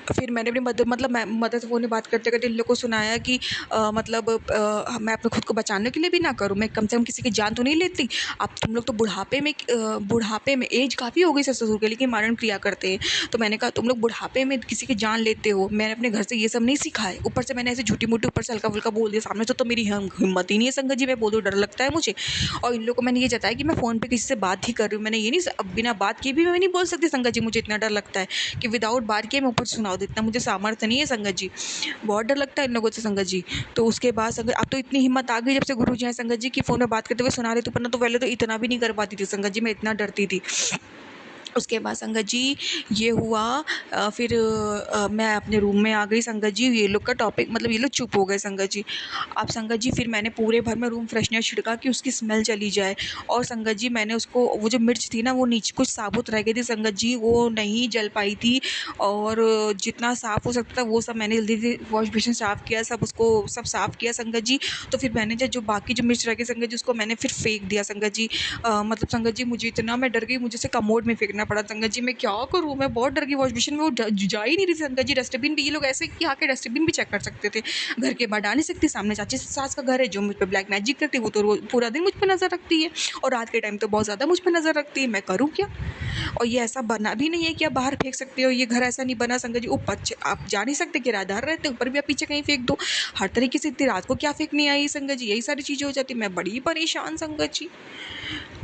फिर मैंने अपनी मैं मदर से फ़ोन में बात करते-करते इन लोग को सुनाया कि मैं अपने खुद को बचाने के लिए भी ना करूँ, मैं कम से कम किसी की जान तो नहीं लेती। अब तुम लोग तो बुढ़ापे में एज काफ़ी हो गई ससुर की, लेकिन मारण क्रिया करते हैं। तो मैंने कहा तुम लोग बुढ़ापे में किसी की जान लेते हो, मैंने अपने घर से ये सब नहीं सीखा है। ऊपर से मैंने ऐसे झूठी-मूठी ऊपर से हल्का-फुल्का बोल दिया, सामने से तो मेरी हिम्मत ही नहीं है संगत जी, मैं बोलूँ डर लगता है मुझे। और इन लोगों को मैंने ये जताया कि मैं फ़ोन पे किसी से बात ही कर रही हूँ, मैंने ये नहीं अब बिना बात किए भी मैं नहीं बोल सकती संगत जी, मुझे इतना डर लगता है कि विदाउट बात किए मैं ऊपर सुनाओ, इतना मुझे सामर्थ्य नहीं है संगत जी। बहुत डर लगता है इन लोगों से संगत जी। तो उसके बाद संगत अब तो इतनी हिम्मत आ गई जब से गुरु जी हैं संगत जी की फ़ोन में बात करते हुए सुना रहे थे, वरना तो पहले तो इतना भी नहीं कर पाती थी संगत जी, मैं इतना डरती थी। उसके बाद संगत जी ये हुआ फिर मैं अपने रूम में आ गई संगत जी। ये लोग का टॉपिक मतलब ये लोग चुप हो गए संगत जी। अब संगत जी फिर मैंने पूरे भर में रूम फ्रेशनर छिड़का कि उसकी स्मेल चली जाए। और संगत जी मैंने उसको वो जो मिर्च थी ना वो नीचे कुछ साबुत रह गई थी संगत जी, वो नहीं जल पाई थी। और जितना साफ़ हो सकता था वो सब मैंने जल्दी से वॉश बेसिन साफ़ किया, सब उसको सब साफ़ किया संगत जी। तो फिर मैंने जो बाकी जो मिर्च रह गई संगत जी उसको मैंने फिर फेंक दिया संगत जी। संगत जी मुझे इतना मैं डर गई, मुझे उसे कमोड में फेंकना पड़ा संगत जी। मैं क्या करूँ, मैं बहुत डर गई, वॉश बेसिन में वो जा ही नहीं रही संगत जी। डस्टबिन भी ये लोग ऐसे कि आके डस्टबिन भी चेक कर सकते थे, घर के बाहर डाल नहीं सकती। सामने चाची सास का घर है जो मुझ पर ब्लैक मैजिक करती है, वो तो पूरा दिन मुझ पर नज़र रखती है, और रात के टाइम तो बहुत ज़्यादा मुझ पर नज़र रखती है। मैं करूँ क्या? और ये ऐसा बना भी नहीं है कि आप बाहर फेंक सकते हो, ये घर ऐसा नहीं बना संगत जी। ऊपर आप जा नहीं सकते, किराएदार रहते, ऊपर भी आप पीछे कहीं फेंक दो। हर तरीके से इतनी रात को क्या फेंकनी आई संगत जी, यही सारी चीज़ें हो जाती। मैं बड़ी परेशान संगत जी।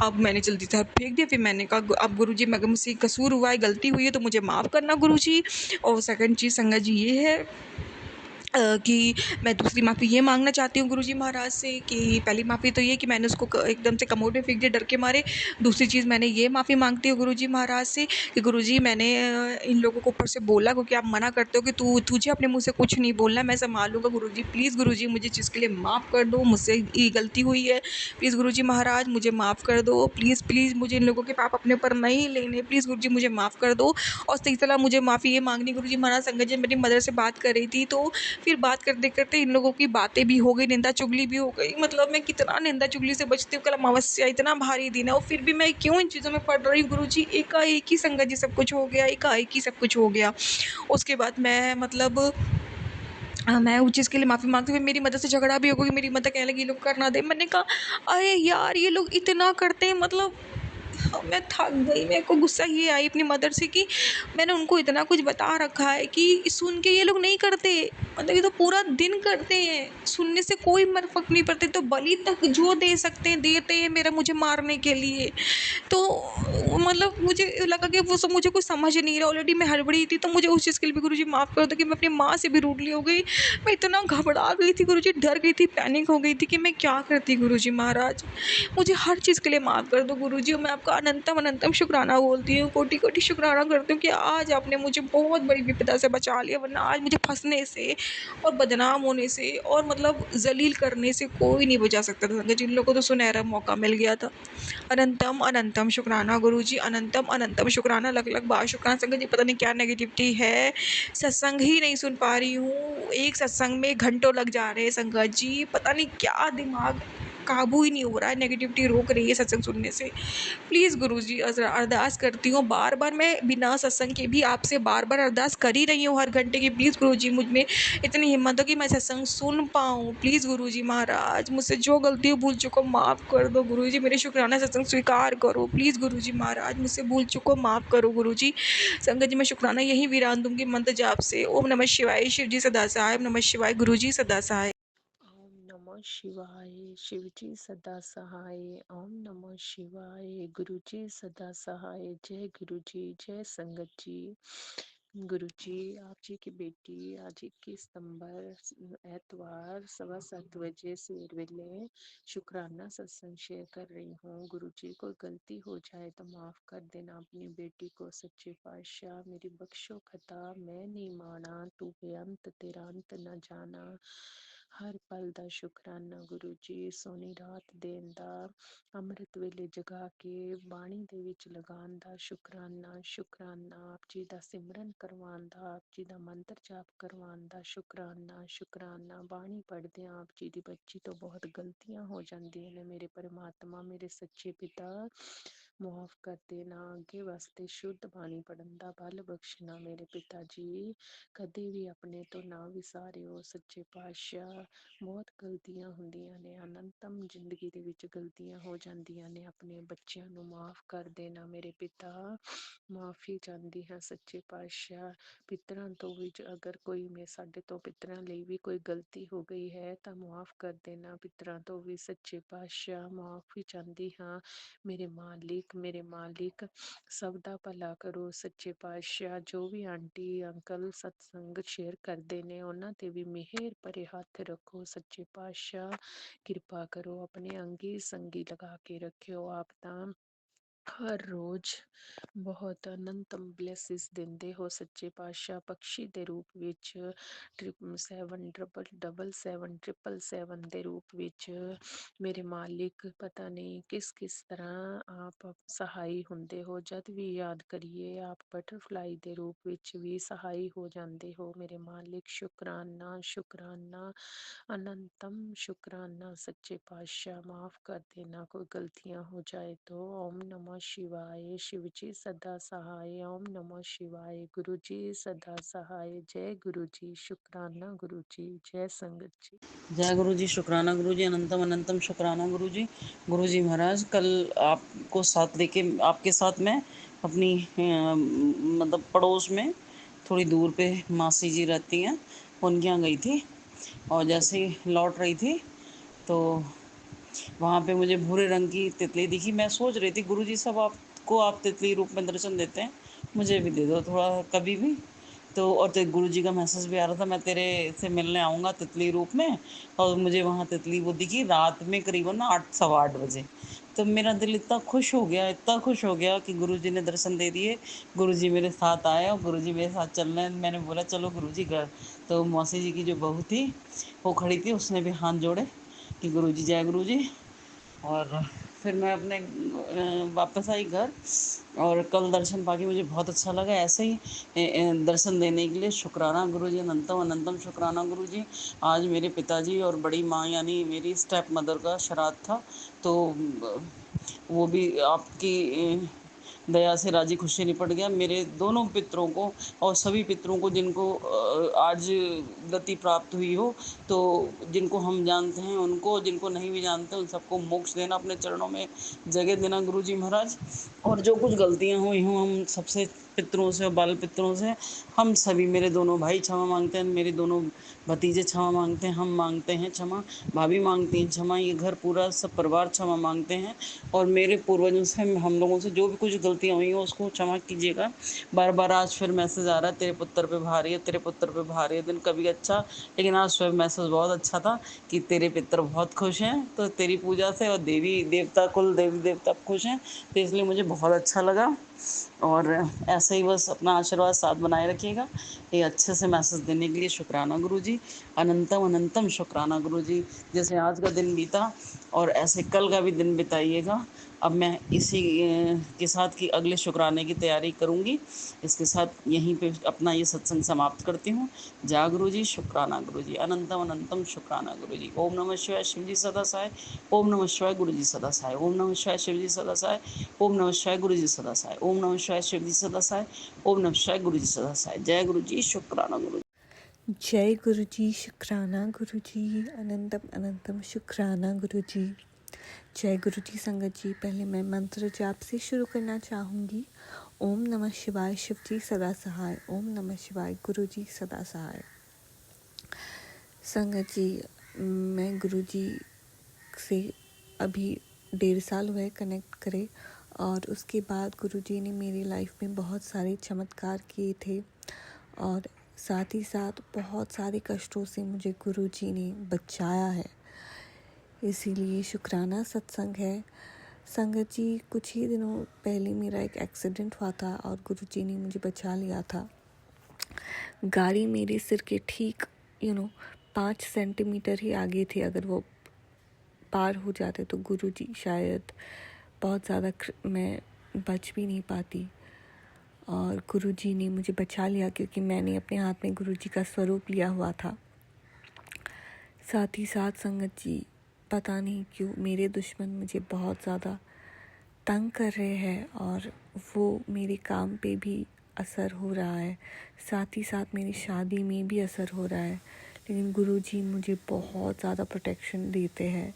अब मैंने जल्दी से फेंक दिया। फिर मैंने कहा अब गुरुजी अगर मुझसे कसूर हुआ है, गलती हुई है तो मुझे माफ़ करना गुरुजी। और सेकंड चीज़ संगत जी ये है कि मैं दूसरी माफ़ी ये मांगना चाहती हूँ गुरुजी महाराज से कि पहली माफ़ी तो ये कि मैंने उसको एकदम से कमोड में फेंक दिया डर के मारे। दूसरी चीज़ मैंने ये माफ़ी मांगती हूँ गुरुजी महाराज से कि गुरुजी मैंने इन लोगों को ऊपर से बोला, क्योंकि आप मना करते हो कि तुझे अपने मुँह से कुछ नहीं बोलना, मैं संभालूंगा गुरुजी। प्लीज़ गुरुजी मुझे चीज़ के लिए माफ़ कर दो, मुझसे ये गलती हुई है, प्लीज़ गुरुजी महाराज मुझे माफ़ कर दो। प्लीज़ प्लीज़ मुझे इन लोगों के पाप अपने ऊपर नहीं लेने, प्लीज़ गुरुजी मुझे माफ़ कर दो। और तीसरा मुझे माफ़ी ये मांगनी गुरुजी महाराज, संगत जी मेरी मदर से बात कर रही थी, तो फिर बात करते-करते इन लोगों की बातें भी हो गई, निंदा चुगली भी हो गई। मतलब मैं कितना निंदा चुगली से बचती हूँ, कल अमावस्या इतना भारी दिन है और फिर भी मैं क्यों इन चीज़ों में पड़ रही हूँ गुरुजी। एकाएक ही संगत जी सब कुछ हो गया, एकाएक ही सब कुछ हो गया। उसके बाद मैं उस चीज़ के लिए माफ़ी माँगती हूँ। फिर मेरी मदर से झगड़ा भी हो गया, मेरी मदर कहने लगी ये लोग कर ना दे। मैंने कहा अरे यार ये लोग इतना करते हैं, मतलब मैं थक गई। मेरे को गुस्सा ये आई अपनी मदर से कि मैंने उनको इतना कुछ बता रखा है कि सुन के ये लोग नहीं करते, मतलब ये तो पूरा दिन करते हैं, सुनने से कोई फ़र्क नहीं पड़ता। तो बलि तक जो दे सकते हैं देते हैं मेरा मुझे मारने के लिए। तो मतलब मुझे लगा कि वो सब मुझे कुछ समझ ही नहीं रहा, ऑलरेडी मैं हड़बड़ी थी। तो मुझे उस चीज़ के लिए भी गुरुजी माफ़ कर दो कि मैं अपनी माँ से भी रूडली हो गई। मैं इतना घबरा गई थी गुरुजी, डर गई थी, पैनिक हो गई थी कि मैं क्या करती गुरुजी महाराज। मुझे हर चीज़ के लिए माफ़ कर दो गुरुजी, और मैं आपका अनंतम अनंतम शुक्राना बोलती हूँ, कोटि कोटि शुक्राना करती हूँ कि आज आपने मुझे बहुत बड़ी विपदा से बचा लिया, वरना आज मुझे फंसने से और बदनाम होने से और मतलब जलील करने से कोई नहीं बचा सकता था। जिन लोगों को तो सुनहरा मौका मिल गया था। अनंतम अनंतम शुक्राना गुरुजी, अनंतम अनंतम शुक्राना, लख लख बार शुक्राना। संगत जी पता नहीं क्या नेगेटिविटी है, सत्संग ही नहीं सुन पा रही हूँ। एक सत्संग में घंटों लग जा रहे हैं संगत जी, पता नहीं क्या दिमाग काबू ही नहीं हो रहा है, नेगेटिविटी रोक रही है सत्संग सुनने से। प्लीज़ गुरुजी अरदास करती हूँ, बार बार मैं बिना सत्संग के भी आपसे बार बार अरदास कर ही रही हूँ हर घंटे की। प्लीज़ गुरुजी मुझ में इतनी हिम्मत हो कि मैं सत्संग सुन पाऊँ। प्लीज़ गुरुजी महाराज मुझसे जो गलती भूल चुको माफ़ कर दो गुरुजी, मेरे शुक्राना सत्संग स्वीकार करो। प्लीज़ गुरुजी महाराज मुझसे भूल चुको माफ़ करो गुरुजी। संगत जी मैं शुक्राना यहीं विराम दूंगी मंत्र जाप से। ओम नमः शिवाय, शिव जी सदा सहाय। ओम नमः शिवाय, गुरुजी सदा सहाय। ओम नमः शिवाय, शिवजी सदा सहाय। ओम नमः शिवाय, गुरुजी सदा सहाय। जय गुरुजी, जय संगत जी। गुरुजी, आप जी की बेटी आज 21 सितंबर एतवार 7:15 बजे सवेर वेले शुक्राना सत्संग शेयर कर रही हूँ। गुरुजी कोई गलती हो जाए तो माफ़ कर देना अपनी बेटी को। सच्चे पातशाह मेरी बख्शो खता, मैं नहीं माना, तू बेअंत तेरा अंत न जाना। हर पल ਦਾ ਸ਼ੁਕਰਾਨਾ ਗੁਰੂ ਜੀ, ਸੋਹਣੀ ਰਾਤ ਦੇਣ ਦਾ, ਅੰਮ੍ਰਿਤ ਵੇਲੇ ਜਗਾ ਕੇ ਬਾਣੀ ਦੇ ਵਿੱਚ ਲਗਾਉਣ ਦਾ ਸ਼ੁਕਰਾਨਾ। ਸ਼ੁਕਰਾਨਾ ਆਪ ਜੀ ਦਾ ਸਿਮਰਨ ਕਰਵਾਉਣ ਦਾ, ਆਪ ਜੀ ਦਾ ਮੰਤਰ ਜਾਪ ਕਰਵਾਉਣ ਦਾ ਸ਼ੁਕਰਾਨਾ। ਸ਼ੁਕਰਾਨਾ ਬਾਣੀ ਪੜ੍ਹਦਿਆਂ ਆਪ ਜੀ ਦੀ ਬੱਚੀ ਤੋਂ ਬਹੁਤ ਗਲਤੀਆਂ ਹੋ ਜਾਂਦੀਆਂ ਨੇ। ਮੇਰੇ ਪਰਮਾਤਮਾ, ਮੇਰੇ ਸੱਚੇ ਪਿਤਾ ਮੁਆਫ ਕਰ ਦੇਣਾ। ਅੱਗੇ ਵਾਸਤੇ ਸ਼ੁੱਧ ਬਾਣੀ ਪੜ੍ਹਨ ਦਾ ਬਲ ਬਖਸ਼ਣਾ ਮੇਰੇ ਪਿਤਾ ਜੀ। ਕਦੇ ਵੀ ਆਪਣੇ ਤੋਂ ਨਾ ਵਿਸਾਰਿਓ ਸੱਚੇ ਪਾਤਸ਼ਾਹ। ਬਹੁਤ ਗਲਤੀਆਂ ਹੁੰਦੀਆਂ ਨੇ, ਅਨੰਤਮ ਜ਼ਿੰਦਗੀ ਦੇ ਵਿੱਚ ਗਲਤੀਆਂ ਹੋ ਜਾਂਦੀਆਂ ਨੇ। ਆਪਣੇ ਬੱਚਿਆਂ ਨੂੰ ਮਾਫ਼ ਕਰ ਦੇਣਾ ਮੇਰੇ ਪਿਤਾ। ਮਾਫੀ ਚਾਹੁੰਦੀ ਹਾਂ ਸੱਚੇ ਪਾਤਸ਼ਾਹ। ਪਿਤਰਾਂ ਤੋਂ ਵੀ ਅਗਰ ਕੋਈ ਸਾਡੇ ਤੋਂ ਪਿਤਰਾਂ ਲਈ ਵੀ ਕੋਈ ਗਲਤੀ ਹੋ ਗਈ ਹੈ ਤਾਂ ਮੁਆਫ ਕਰ ਦੇਣਾ ਪਿਤਰਾਂ ਤੋਂ ਵੀ ਸੱਚੇ ਪਾਤਸ਼ਾਹ। ਮਾਫੀ ਚਾਹੁੰਦੀ ਹਾਂ ਮੇਰੇ ਮਾਲਿਕ ਸਭ ਦਾ ਭਲਾ ਕਰੋ ਸੱਚੇ ਪਾਤਸ਼ਾਹ। ਜੋ ਵੀ ਆਂਟੀ ਅੰਕਲ ਸਤਸੰਗ ਸ਼ੇਅਰ ਕਰਦੇ ਨੇ ਉਹਨਾਂ ਤੇ ਵੀ ਮਿਹਰ ਭਰੇ ਹੱਥ ਰੱਖੋ ਸੱਚੇ ਪਾਤਸ਼ਾਹ। ਕਿਰਪਾ ਕਰੋ, ਆਪਣੇ ਅੰਗੀ ਸੰਗੀ ਲਗਾ ਕੇ ਰੱਖਿਓ। ਆਪ ਤਾਂ ਹਰ ਰੋਜ਼ ਬਹੁਤ ਅਨੰਤਮ ਬਲੈਸਿਸ ਦਿੰਦੇ ਹੋ ਸੱਚੇ ਪਾਤਸ਼ਾਹ। ਬਖਸ਼ੀ ਦੇ ਰੂਪ ਵਿੱਚ 7777777 ਦੇ ਰੂਪ ਵਿੱਚ ਮੇਰੇ ਮਾਲਿਕ ਪਤਾ ਨਹੀਂ ਕਿਸ ਕਿਸ ਤਰ੍ਹਾਂ ਆਪ ਸਹਾਈ ਹੁੰਦੇ ਹੋ। ਜਦ ਵੀ ਯਾਦ ਕਰੀਏ ਆਪ ਬਟਰਫਲਾਈ ਦੇ ਰੂਪ ਵਿੱਚ ਵੀ ਸਹਾਈ ਹੋ ਜਾਂਦੇ ਹੋ ਮੇਰੇ ਮਾਲਿਕ। ਸ਼ੁਕਰਾਨਾ ਸ਼ੁਕਰਾਨਾ अनंतम शुक्राना सच्चे पातशाह। माफ कर देना कोई गलतियां हो जाए तो। ओम नमः शिवाय, शिव जी सदा सहाय। ओम नमः शिवाय, गुरु जी सदा सहाय। जय गुरु जी, शुक्राना गुरु जी, जय संगत जी। जय गुरु जी, शुक्राना गुरु जी, अनंतम अनंतम शुक्राना गुरु जी। गुरु जी महाराज कल आपको साथ लेके आपके साथ मैं अपनी मतलब पड़ोस में थोड़ी दूर पे मासी जी रहती हैं, उनके यहाँ गई थी और जैसे ही लौट रही थी तो वहाँ पे मुझे भूरे रंग की तितली दिखी। मैं सोच रही थी गुरुजी सब आपको आप तितली रूप में दर्शन देते हैं, मुझे भी दे दो थोड़ा कभी भी। तो और तो गुरुजी का मैसेज भी आ रहा था मैं तेरे से मिलने आऊँगा तितली रूप में। और मुझे वहाँ तितली वो दिखी रात में करीबन ना 8 सवा 8 बजे। तो मेरा दिल इतना खुश हो गया, इतना खुश हो गया कि गुरुजी ने दर्शन दे दिए। गुरुजी मेरे साथ आए और गुरुजी मेरे साथ चल रहे हैं। मैंने बोला चलो गुरुजी घर। तो मौसी जी की जो बहू थी वो खड़ी थी, उसने भी हाथ जोड़े कि गुरुजी जय गुरुजी। और फिर मैं अपने वापस आई घर और कल दर्शन पाके मुझे बहुत अच्छा लगा। ऐसे ही दर्शन देने के लिए शुक्राना गुरुजी, अनंतम अनंतम शुक्राना गुरुजी। आज मेरे पिताजी और बड़ी माँ यानी मेरी स्टेप मदर का श्राद्ध था, तो वो भी आपकी दया से राजी खुशी निपट गया। मेरे दोनों पितरों को और सभी पितरों को जिनको आज गति प्राप्त हुई हो, तो जिनको हम जानते हैं उनको, जिनको नहीं भी जानते उन सबको मोक्ष देना, अपने चरणों में जगह देना गुरुजी महाराज। और जो कुछ गलतियां हुई हों हम सबसे पितरों से और बाल पितरों से हम सभी, मेरे दोनों भाई क्षमा मांगते हैं, मेरे दोनों भतीजे क्षमा मांगते हैं, हम मांगते हैं क्षमा, भाभी मांगती हैं क्षमा, ये घर पूरा सब परिवार क्षमा मांगते हैं। और मेरे पूर्वजों से, हम लोगों से जो भी कुछ गलतियाँ हुई हैं उसको क्षमा कीजिएगा। बार बार आज फिर मैसेज आ रहा है, तेरे पुत्र पे भारी है, तेरे पुत्र पे भारी है। दिन कभी अच्छा, लेकिन आज फिर मैसेज बहुत अच्छा था कि तेरे पितर बहुत खुश हैं तो तेरी पूजा से, और देवी देवता, कुल देवी देवता खुश हैं, तो इसलिए मुझे बहुत अच्छा लगा। और ऐसे ही बस अपना आशीर्वाद साथ बनाए रखिएगा। ये अच्छे से मैसेज देने के लिए शुक्राना गुरुजी, अनंतम अनंतम शुक्राना गुरुजी। जैसे आज का दिन बीता और ऐसे कल का भी दिन बिताइएगा। अब मैं इसी के साथ कि अगले शुक्राने की तैयारी करूँगी। इसके साथ यहीं पे अपना ये सत्संग समाप्त करती हूँ। जय गुरु जी, शुक्राना गुरु जी, अनंतम अनंतम शुक्राना गुरु जी। ओम नमः शिवाय, शिव जी सदा सहाय। ओम नमः शिवाय, गुरु जी सदा सहाय। ओम नमः शिवाय, शिव जी सदा सहाय। ओम नमः शिवाय, गुरु जी सदा सहाय। ओम नमः शिवाय, शिव जी सदा सहाय। ओम नमः शिवाय, गुरु जी सदा सहाय। जय गुरु जी, शुक्राना गुरु। जय गुरु जी, शुक्राना गुरु जी, अनंतम अनंतम शुक्राना गुरु जी। जय गुरु जी संगत जी, पहले मैं मंत्र जाप से शुरू करना चाहूँगी। ओम नमः शिवाय, शिव जी सदा सहाय। ओम नमः शिवाय, गुरु जी सदा सहाय। संगत जी, मैं गुरु जी से अभी 1.5 साल हुए कनेक्ट करे, और उसके बाद गुरु जी ने मेरी लाइफ में बहुत सारे चमत्कार किए थे, और साथ ही साथ बहुत सारे कष्टों से मुझे गुरु जी ने बचाया है। इसीलिए शुक्राना सत्संग है। संगत जी, कुछ ही दिनों पहले मेरा एक एक्सीडेंट हुआ था और गुरु जी ने मुझे बचा लिया था। गाड़ी मेरे सिर के ठीक 5 सेंटीमीटर ही आगे थे। अगर वो पार हो जाते तो गुरु जी शायद बहुत ज़्यादा मैं बच भी नहीं पाती। और गुरु जी ने मुझे बचा लिया क्योंकि मैंने अपने हाथ में गुरु जी का स्वरूप लिया हुआ था। साथ ही साथ संगत जी, पता नहीं क्यों मेरे दुश्मन मुझे बहुत ज़्यादा तंग कर रहे हैं, और वो मेरे काम पे भी असर हो रहा है, साथ ही साथ मेरी शादी में भी असर हो रहा है। लेकिन गुरु जी मुझे बहुत ज़्यादा प्रोटेक्शन देते हैं।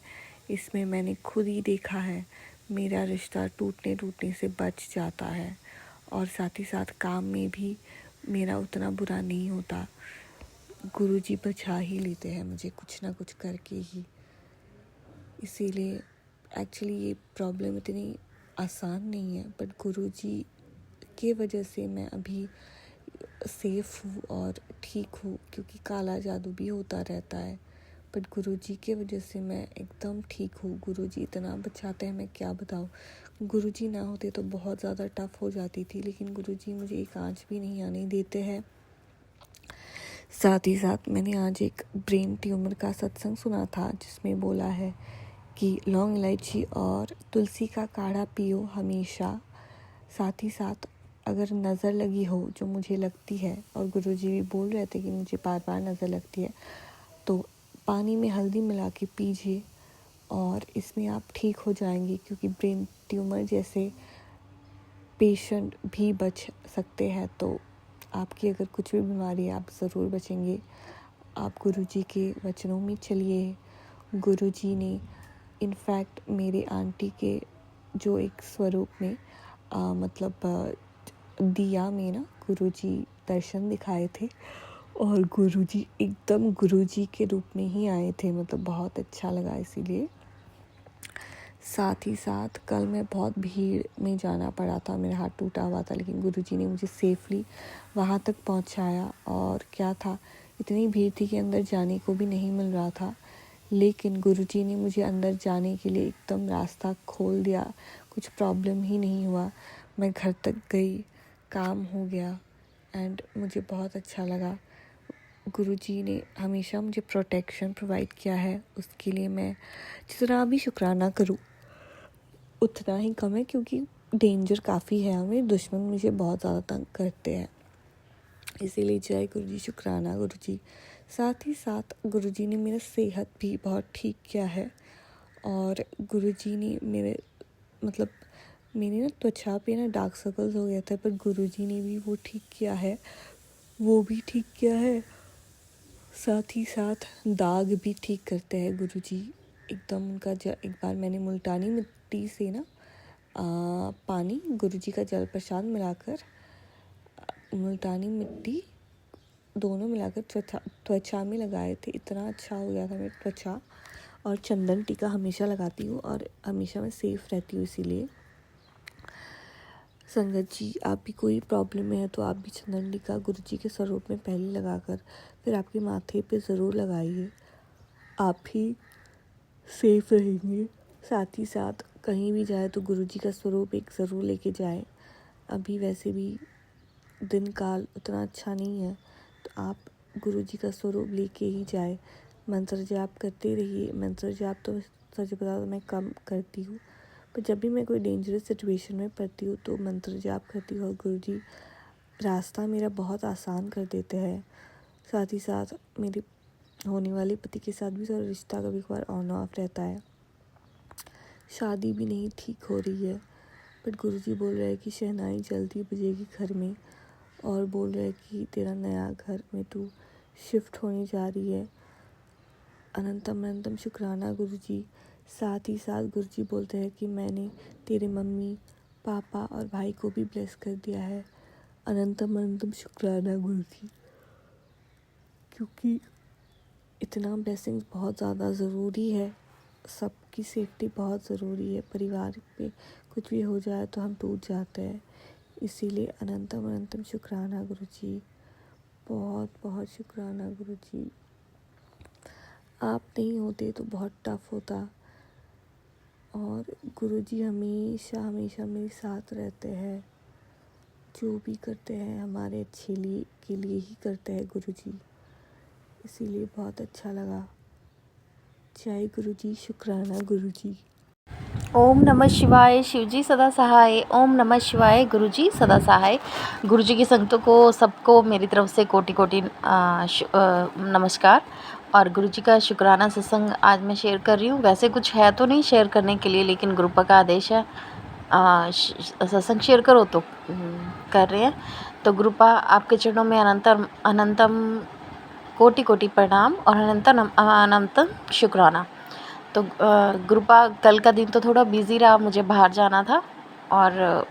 इसमें मैंने खुद ही देखा है, मेरा रिश्ता टूटने से बच जाता है, और साथ ही साथ काम में भी मेरा उतना बुरा नहीं होता। गुरु जी बचा ही लेते हैं मुझे कुछ ना कुछ करके ही। इसीलिए एक्चुअली ये प्रॉब्लम इतनी आसान नहीं है, बट गुरु जी के वजह से मैं अभी सेफ़ हूँ और ठीक हूँ, क्योंकि काला जादू भी होता रहता है। बट गुरु जी के वजह से मैं एकदम ठीक हूँ। गुरु जी इतना बचाते हैं, मैं क्या बताऊँ। गुरु जी ना होते तो बहुत ज़्यादा टफ हो जाती थी, लेकिन गुरु जी मुझे एक आँच भी नहीं आने देते हैं। साथ ही साथ मैंने आज एक ब्रेन ट्यूमर का सत्संग सुना था, जिसमें बोला है कि लौंग इलायची और तुलसी का काढ़ा पियो हमेशा। साथ ही साथ अगर नज़र लगी हो, जो मुझे लगती है, और गुरुजी भी बोल रहे थे कि मुझे बार बार नज़र लगती है, तो पानी में हल्दी मिला के पीजिए और इसमें आप ठीक हो जाएंगे, क्योंकि ब्रेन ट्यूमर जैसे पेशेंट भी बच सकते हैं। तो आपकी अगर कुछ भी बीमारी है, आप ज़रूर बचेंगे। आप गुरुजी के वचनों में चलिए। गुरुजी ने इनफैक्ट मेरे आंटी के जो एक स्वरूप में दिया में ना गुरुजी दर्शन दिखाए थे, और गुरुजी एकदम गुरुजी के रूप में ही आए थे। मतलब बहुत अच्छा लगा। इसीलिए साथ ही साथ कल मैं बहुत भीड़ में जाना पड़ा था, मेरा हाथ टूटा हुआ था, लेकिन गुरुजी ने मुझे सेफली वहाँ तक पहुँचाया। और क्या था, इतनी भीड़ थी कि अंदर जाने को भी नहीं मिल रहा था, लेकिन गुरुजी ने मुझे अंदर जाने के लिए एकदम रास्ता खोल दिया। कुछ प्रॉब्लम ही नहीं हुआ, मैं घर तक गई, काम हो गया, एंड मुझे बहुत अच्छा लगा। गुरुजी ने हमेशा मुझे प्रोटेक्शन प्रोवाइड किया है, उसके लिए मैं जितना भी शुक्राना करूँ उतना ही कम है, क्योंकि डेंजर काफ़ी है हमें, दुश्मन मुझे बहुत ज़्यादा तंग करते हैं। इसीलिए जय गुरुजी, शुक्राना गुरुजी। साथ ही साथ गुरुजी ने मेरा सेहत भी बहुत ठीक किया है, और गुरुजी ने मेरे ना त्वचा पे ना डार्क सर्कल्स हो गया था, पर गुरुजी ने भी वो ठीक किया है, वो भी ठीक किया है। साथ ही साथ दाग भी ठीक करते हैं गुरुजी एकदम। उनका एक बार मैंने मुल्तानी मिट्टी से ना पानी गुरुजी का जल प्रसाद मिलाकर मुल्तानी मिट्टी दोनों मिलाकर त्वचा में लगाए थे। इतना अच्छा हो गया था मेरी त्वचा। और चंदन टीका हमेशा लगाती हूँ और हमेशा मैं सेफ़ रहती हूँ। इसीलिए संगत जी, आप भी कोई प्रॉब्लम में है तो आप भी चंदन टीका गुरु जी के स्वरूप में पहले लगाकर फिर आपके माथे पे ज़रूर लगाइए। आप भी सेफ रहेंगे। साथ ही साथ कहीं भी जाए तो गुरु जी का स्वरूप एक ज़रूर लेके जाए। अभी वैसे भी दिन काल उतना अच्छा नहीं है, तो आप गुरु जी का स्वरूप लेके ही जाए। मंत्र जाप करते रहिए। मंत्र जाप तो सच बता तो मैं कम करती हूँ, पर जब भी मैं कोई डेंजरस सिचुएशन में पड़ती हूँ तो मंत्र जाप करती हूँ और गुरु जी रास्ता मेरा बहुत आसान कर देते हैं। साथ ही साथ मेरे होने वाले पति के साथ भी थोड़ा रिश्ता कभी कभार ऑन ऑफ रहता है। शादी भी नहीं ठीक हो रही है, बट गुरु जी बोल रहे हैं कि शहनाई जल्दी बजेगी घर में, और बोल रहे हैं कि तेरा नया घर में तू शिफ्ट होने जा रही है। अनंतम अनंतम शुक्राना गुरु जी। साथ ही साथ गुरु जी बोलते हैं कि मैंने तेरे मम्मी पापा और भाई को भी ब्लेस कर दिया है। अनंतम अनंतम शुक्राना गुरु जी, क्योंकि इतना ब्लेसिंग्स बहुत ज़्यादा ज़रूरी है। सबकी सेफ्टी बहुत ज़रूरी है। परिवार पे कुछ भी हो जाए तो हम टूट जाते हैं। इसीलिए अनंतम अनंतम शुक्राना गुरु जी, बहुत बहुत शुक्राना गुरु जी। आप नहीं होते तो बहुत टफ होता, और गुरु जी हमेशा हमेशा मेरे साथ रहते हैं। जो भी करते हैं हमारे अच्छे के लिए ही करते हैं गुरु जी। इसीलिए बहुत अच्छा लगा। जय गुरु जी, शुक्राना गुरु जी। ओम नमः शिवाय, शिवजी सदा सहाय। ओम नमः शिवाय, गुरुजी सदा सहाय। गुरुजी की संगतों को सबको मेरी तरफ से कोटि कोटि नमस्कार। और गुरुजी का शुक्राना सत्संग आज मैं शेयर कर रही हूँ। वैसे कुछ है तो नहीं शेयर करने के लिए, लेकिन गुरुपा का आदेश है सत्संग शेयर करो तो कर रहे हैं। तो गुरुपा आपके चरणों में अनंतम कोटि कोटि प्रणाम और अनंतम शुक्राना। तो गुरुपा कल का दिन तो थोड़ा बिज़ी रहा, मुझे बाहर जाना था और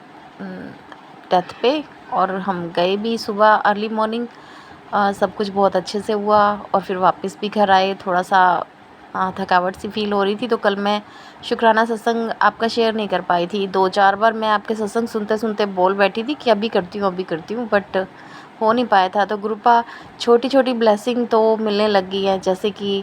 डेथ पे, और हम गए भी सुबह अर्ली मॉर्निंग। सब कुछ बहुत अच्छे से हुआ और फिर वापस भी घर आए। थोड़ा सा थकावट सी फील हो रही थी, तो कल मैं शुक्राना सत्संग आपका शेयर नहीं कर पाई थी। 2-4 बार मैं आपके सत्संग सुनते सुनते बोल बैठी थी कि अभी करती हूँ, बट हो नहीं पाया था। तो गुरुपा छोटी छोटी ब्लेसिंग तो मिलने लग गई है, जैसे कि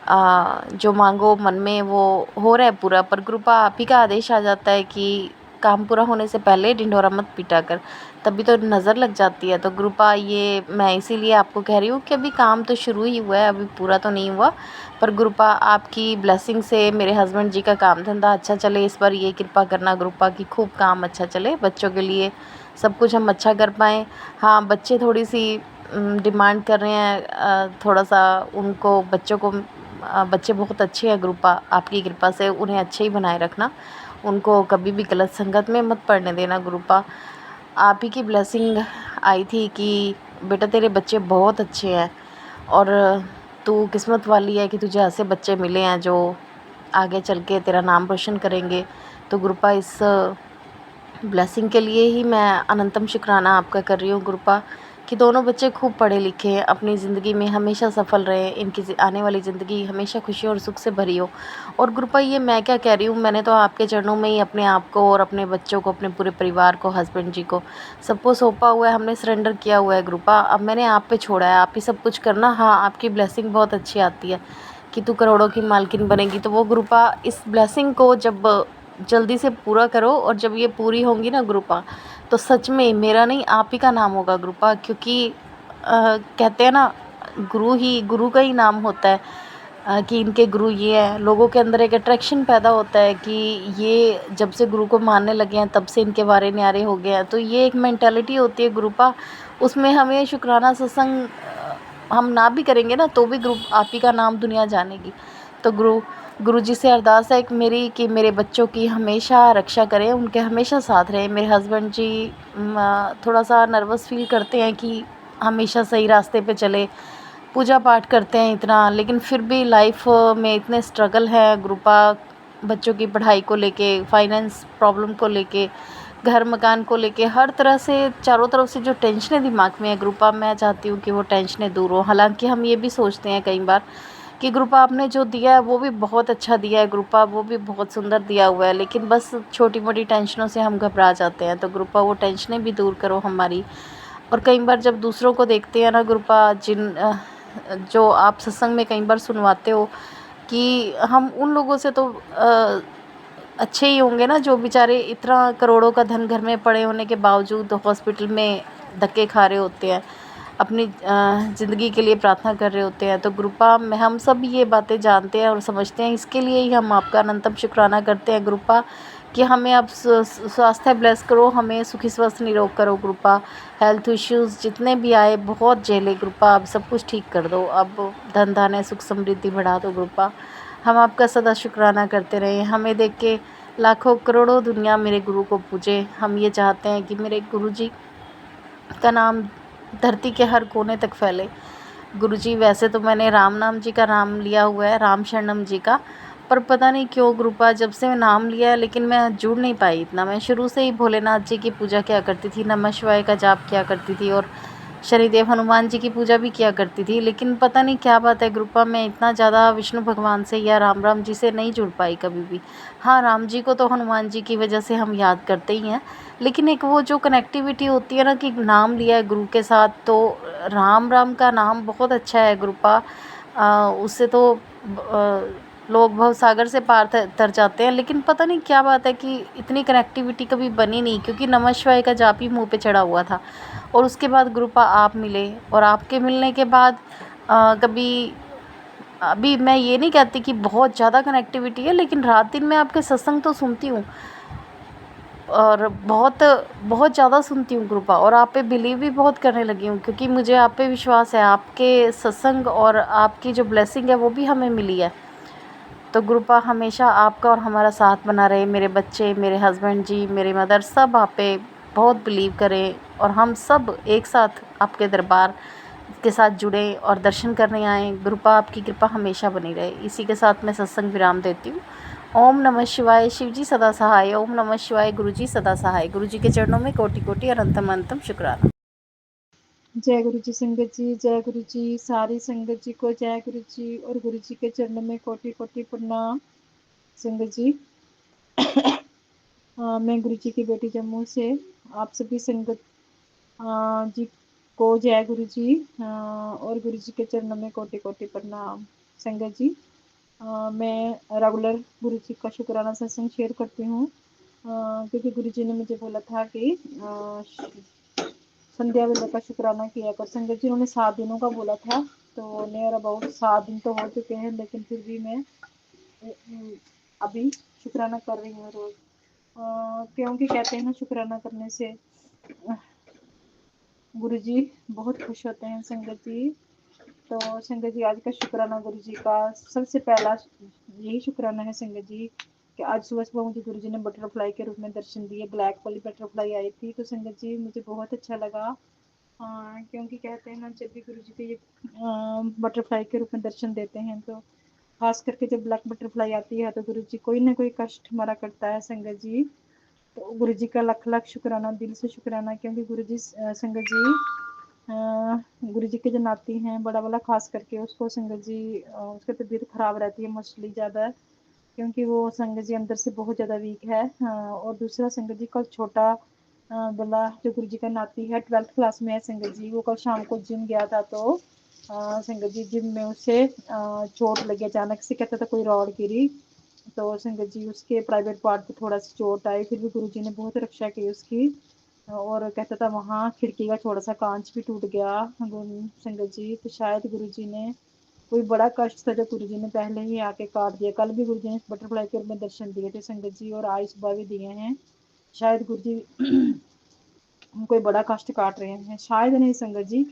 जो मांगो मन में वो हो रहा है पूरा। पर गुरुपा आप ही का आदेश आ जाता है कि काम पूरा होने से पहले ढिंढोरा मत पीटा कर, तभी तो नज़र लग जाती है। तो गुरुपा ये मैं इसीलिए आपको कह रही हूँ कि अभी काम तो शुरू ही हुआ है, अभी पूरा तो नहीं हुआ। पर गुरुपा आपकी ब्लेसिंग से मेरे हस्बैंड जी का काम धंधा अच्छा चले, इस पर ये कृपा करना गुरुपा की खूब काम अच्छा चले, बच्चों के लिए सब कुछ हम अच्छा कर पाएँ। हाँ, बच्चे थोड़ी सी डिमांड कर रहे हैं, थोड़ा सा उनको बच्चे बहुत अच्छे हैं गुरुपा, आपकी कृपा से उन्हें अच्छे ही बनाए रखना। उनको कभी भी गलत संगत में मत पड़ने देना गुरुपा। आप ही की ब्लेसिंग आई थी कि बेटा तेरे बच्चे बहुत अच्छे हैं और तू किस्मत वाली है कि तुझे ऐसे बच्चे मिले हैं जो आगे चल के तेरा नाम रोशन करेंगे। तो गुरुपा इस ब्लेसिंग के लिए ही मैं अनंतम शुक्राना आपका कर रही हूँ गुरुपा, कि दोनों बच्चे खूब पढ़े लिखे हैं, अपनी ज़िंदगी में हमेशा सफल रहे, इनकी आने वाली ज़िंदगी हमेशा खुशी और सुख से भरी हो। और गुरुपा ये मैं क्या कह रही हूँ, मैंने तो आपके चरणों में ही अपने आप को और अपने बच्चों को, अपने पूरे परिवार को, हस्बैंड जी को, सबको सौंपा हुआ है, हमने सरेंडर किया हुआ है गुरुपा। अब मैंने आप पे छोड़ा है, आप ही सब कुछ करना। हाँ, आपकी ब्लेसिंग बहुत अच्छी आती है कि तू करोड़ों की मालकिन बनेगी। तो वो गुरुपा इस ब्लेसिंग को जब जल्दी से पूरा करो, और जब ये पूरी होंगी ना गुरुपा, तो सच में मेरा नहीं आप ही का नाम होगा गुरुपा। क्योंकि कहते हैं ना, गुरु का ही नाम होता है कि इनके गुरु ये हैं। लोगों के अंदर एक अट्रैक्शन पैदा होता है कि ये जब से गुरु को मानने लगे हैं तब से इनके वारे न्यारे हो गए हैं। तो ये एक मेंटालिटी होती है गुरुपा, उसमें हमें शुक्राना सत्संग हम ना भी करेंगे ना तो भी गुरु आप ही का नाम दुनिया जानेगी। तो गुरु जी से अरदास है कि मेरी कि मेरे बच्चों की हमेशा रक्षा करें, उनके हमेशा साथ रहें। मेरे हस्बैंड जी थोड़ा सा नर्वस फील करते हैं कि हमेशा सही रास्ते पे चले, पूजा पाठ करते हैं इतना, लेकिन फिर भी लाइफ में इतने स्ट्रगल है गुरुपा, बच्चों की पढ़ाई को लेके, फाइनेंस प्रॉब्लम को लेके, घर मकान को लेके हर तरह से चारों तरफ से जो टेंशनें दिमाग में है ग्रुपा, मैं चाहती हूँ कि वो टेंशनें दूर हो। हालांकि हम ये भी सोचते हैं कई बार कि ग्रुपा आपने जो दिया है वो भी बहुत अच्छा दिया है, ग्रुपा वो भी बहुत सुंदर दिया हुआ है, लेकिन बस छोटी मोटी टेंशनों से हम घबरा जाते हैं। तो ग्रुपा वो टेंशनें भी दूर करो हमारी। और कई बार जब दूसरों को देखते हैं ना ग्रुपा, जो आप सत्संग में कई बार सुनवाते हो कि हम उन लोगों से तो अच्छे ही होंगे ना, जो बेचारे इतना करोड़ों का धन घर में पड़े होने के बावजूद हॉस्पिटल में धक्के खा रहे होते हैं, अपनी ज़िंदगी के लिए प्रार्थना कर रहे होते हैं। तो ग्रुपा में हम सब ये बातें जानते हैं और समझते हैं, इसके लिए ही हम आपका अनंतम शुक्राना करते हैं ग्रुपा कि हमें अब स्वास्थ्य ब्लेस करो, हमें सुखी स्वस्थ निरोग करो ग्रुपा। हेल्थ इश्यूज़ जितने भी आए बहुत झेले ग्रुपा, अब सब कुछ ठीक कर दो, अब धन धान्य सुख समृद्धि बढ़ा दो ग्रुपा। हम आपका सदा शुक्राना करते रहें। हमें देख के लाखों करोड़ों दुनिया मेरे गुरु को पूजे। हम ये चाहते हैं कि मेरे गुरुजी का नाम धरती के हर कोने तक फैले। गुरुजी, वैसे तो मैंने राम नाम जी का नाम लिया हुआ है, राम शरणम जी का, पर पता नहीं क्यों ग्रुपा जब से मैं नाम लिया है लेकिन मैं जुड़ नहीं पाई इतना। मैं शुरू से ही भोलेनाथ जी की पूजा किया करती थी, नमः शिवाय का जाप किया करती थी और शनिदेव हनुमान जी की पूजा भी किया करती थी, लेकिन पता नहीं क्या बात है ग्रुपा में इतना ज़्यादा विष्णु भगवान से या राम जी से नहीं जुड़ पाई कभी भी। हाँ, राम जी को तो हनुमान जी की वजह से हम याद करते ही हैं, लेकिन एक वो जो कनेक्टिविटी होती है ना कि नाम लिया है गुरु के साथ, तो राम का नाम बहुत अच्छा है ग्रुपा। उससे तो लोग भव सागर से पार तर जाते हैं, लेकिन पता नहीं क्या बात है कि इतनी कनेक्टिविटी कभी बनी नहीं, क्योंकि नमः शिवाय का जाप ही मुँह पे चढ़ा हुआ था। और उसके बाद ग्रुपा आप मिले, और आपके मिलने के बाद कभी, अभी मैं ये नहीं कहती कि बहुत ज़्यादा कनेक्टिविटी है, लेकिन रात दिन मैं आपके सत्संग तो सुनती हूँ और बहुत बहुत ज़्यादा सुनती हूँ ग्रुपा, और आप पे बिलीव भी बहुत करने लगी हूँ, क्योंकि मुझे आप पे विश्वास है। आपके सत्संग और आपकी जो ब्लेसिंग है वो भी हमें मिली है। तो ग्रुपा हमेशा आपका और हमारा साथ बना रहे। मेरे बच्चे, मेरे हस्बैंड जी, मेरी मदर, सब आप पे बहुत बिलीव करें और हम सब एक साथ आपके दरबार के साथ जुड़े और दर्शन करने आएँ। ग्रुपा आपकी कृपा हमेशा बनी रहे। इसी के साथ मैं सत्संग विराम देती हूँ। ओम नमः शिवाय। शिव जी सदा सहाय। ओम नमः शिवाय। गुरु जी सदा सहाय। गुरु जी के चरणों में कोटि कोटि अनंतम अनंतम शुक्राना। जय गुरु जी संगत जी, जय गुरु जी। सारी संगत जी को जय गुरु जी और गुरु जी के चरणों में कोटि कोटि प्रणाम। संगत जी, मैं गुरु जी की बेटी जम्मू से आप सभी संगत जी को जय गुरु जी और गुरु जी के चरणों में कोटि कोटि प्रणाम। संगत जी, मैं रेगुलर गुरु जी का शुक्राना सत्संग शेयर करती हूँ, क्योंकि गुरु जी ने मुझे बोला था कि संध्या वेला का शुक्राना किया कर। संगत जी, उन्होंने 7 दिनों का बोला था, तो नियर अबाउट 7 दिन तो हो चुके हैं, लेकिन फिर भी मैं अभी शुक्राना कर रही हूँ रोज़, क्योंकि कहते हैं ना शुक्राना करने से गुरु जी बहुत खुश होते हैं। संगत जी, तो संगत जी, आज का शुक्राना गुरु जी का सबसे पहला यही शुक्राना है संगत जी कि आज सुबह सुबह मुझे गुरु जी ने बटरफ्लाई के रूप में दर्शन दिए। ब्लैक वाली बटरफ्लाई आई थी, तो संगत जी मुझे बहुत अच्छा लगा, क्योंकि कहते हैं ना जब भी गुरु जी के ये बटरफ्लाई के रूप में दर्शन देते हैं, तो खास करके जब ब्लैक बटरफ्लाई आती है तो गुरु जी कोई ना कोई कष्ट हमारा करता है। संगत जी, तो गुरु जी का लख लख शुक्राना, दिल से शुक्राना, क्योंकि गुरु जी संगत जी गुरु जी के जो नाती हैं बड़ा वाला, खास करके उसको संगत जी उसकी तबीयत ख़राब रहती है मोस्टली ज़्यादा, क्योंकि वो संगत जी अंदर से बहुत ज़्यादा वीक है। और दूसरा संगत जी कल छोटा वाला जो गुरु जी का नाती है 12th क्लास में है संगत जी, वो कल शाम को जिम गया था, तो संगत जी जिम में उसे चोट लगी अचानक से, कहता था कोई रॉड गिरी, तो संगत जी उसके प्राइवेट पार्ट पे थोड़ा सा चोट आई, फिर भी गुरु जी ने बहुत रक्षा की उसकी, और कहता था वहाँ खिड़की का थोड़ा सा कांच भी टूट गया संगत जी। तो शायद गुरु जी ने कोई बड़ा कष्ट था जो गुरु जी ने पहले ही आके काट दिया। कल भी गुरु जी ने बटरफ्लाई के रूप में दर्शन दिए थे संगत जी, और आज सुबह भी दिए हैं। शायद गुरु जी कोई बड़ा कष्ट काट रहे हैं, शायद नहीं संगत जी,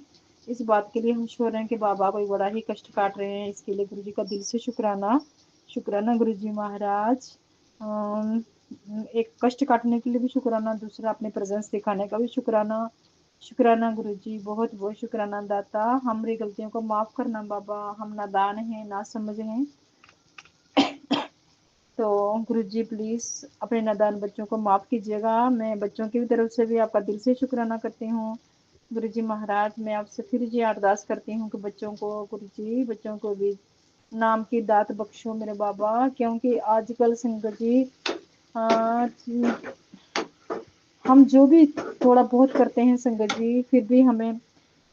इस बात के लिए हम श्योर हैं कि बाबा कोई बड़ा ही कष्ट काट रहे हैं। इसके लिए गुरु जी का दिल से शुक्राना, शुक्राना गुरु जी महाराज। एक कष्ट काटने के लिए भी शुक्राना, दूसरा अपने प्रेजेंस दिखाने का भी शुक्राना। शुक्राना गुरु जी, बहुत बहुत शुक्राना दाता। हमारी गलतियों को माफ़ करना बाबा, हम नादान हैं, ना समझ हैं। तो गुरुजी प्लीज़ अपने नादान बच्चों को माफ़ कीजिएगा। मैं बच्चों की भी तरफ से भी आपका दिल से शुक्राना करती हूँ। गुरुजी महाराज, मैं आपसे फिर जी अरदास करती हूँ कि बच्चों को गुरुजी बच्चों को भी नाम की दात बख्शो मेरे बाबा, क्योंकि आजकल संगत जी हम जो भी थोड़ा बहुत करते हैं संगत जी, फिर भी हमें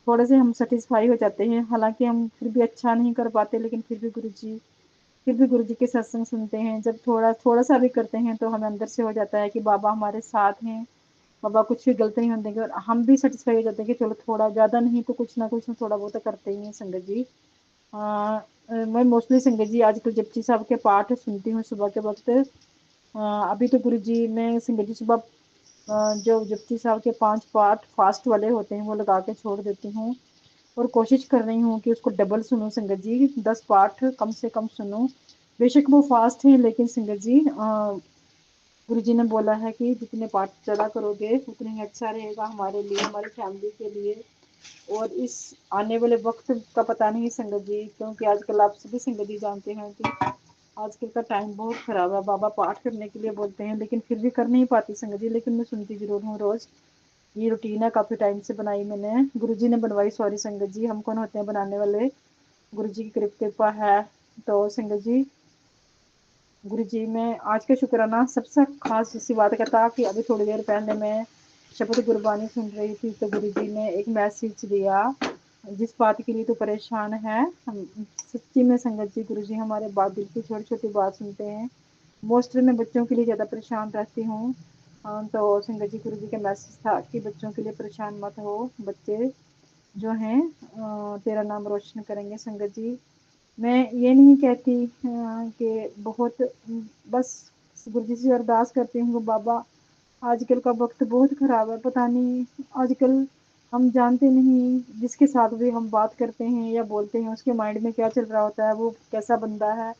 थोड़े से हम सेटिस्फाई हो जाते हैं। हालांकि हम फिर भी अच्छा नहीं कर पाते, लेकिन फिर भी गुरुजी के सत्संग सुनते हैं। जब थोड़ा सा भी करते हैं तो हमें अंदर से हो जाता है कि बाबा हमारे साथ हैं, बाबा कुछ भी गलत नहीं होने देंगे, और हम भी सेटिस्फाई हो जाते हैं कि चलो थोड़ा ज़्यादा नहीं तो कुछ ना कुछ थोड़ा बहुत करते ही हैं संगत जी। मैं मोस्टली संगत जी आजकल जपजी साहब के पाठ सुनती हूँ सुबह के वक्त। अभी तो गुरुजी मैं संगत जी सुबह जो जपजी साहब के 5 पाठ फास्ट वाले होते हैं वो लगा के छोड़ देती हूँ, और कोशिश कर रही हूँ कि उसको डबल सुनूं संगत जी, 10 पाठ कम से कम सुनूं। बेशक वो फास्ट हैं, लेकिन संगत जी गुरुजी ने बोला है कि जितने पाठ ज़्यादा करोगे उतने ही अच्छा रहेगा हमारे लिए, हमारी फैमिली के लिए। और इस आने वाले वक्त का पता नहीं संगत जी, क्योंकि आजकल आप सभी संगत जी जानते हैं कि आजकल का टाइम बहुत ख़राब है। बाबा पाठ करने के लिए बोलते हैं, लेकिन फिर भी कर नहीं पाती संगत जी, लेकिन मैं सुनती ज़रूर हूँ रोज़। ये रूटीन है, काफ़ी टाइम से बनाई मैंने, गुरुजी ने बनवाई, सॉरी संगत जी, हम कौन होते हैं बनाने वाले, गुरुजी की कृपा है। तो संगत जी गुरुजी मैं आज का शुक्राना सबसे खास इसी बात का था कि अभी थोड़ी देर पहले मैं शब्द गुरबानी सुन रही थी, तो गुरुजी ने एक मैसेज दिया, जिस बात के लिए तो परेशान है हम सच्ची में संगत जी, गुरुजी हमारे बात दिल की छोटी छोटी बात सुनते हैं। मोस्टली मैं बच्चों के लिए ज़्यादा परेशान रहती हूँ। तो संगत जी गुरुजी का मैसेज था कि बच्चों के लिए परेशान मत हो, बच्चे जो हैं तेरा नाम रोशन करेंगे संगत जी। मैं ये नहीं कहती कि बहुत बस गुरुजी से अरदास करती हूँ बाबा, आजकल का वक्त बहुत ख़राब है, पता नहीं आजकल हम जानते नहीं, जिसके साथ भी हम बात करते हैं या बोलते हैं उसके माइंड में क्या चल रहा होता है, वो कैसा बंदा है,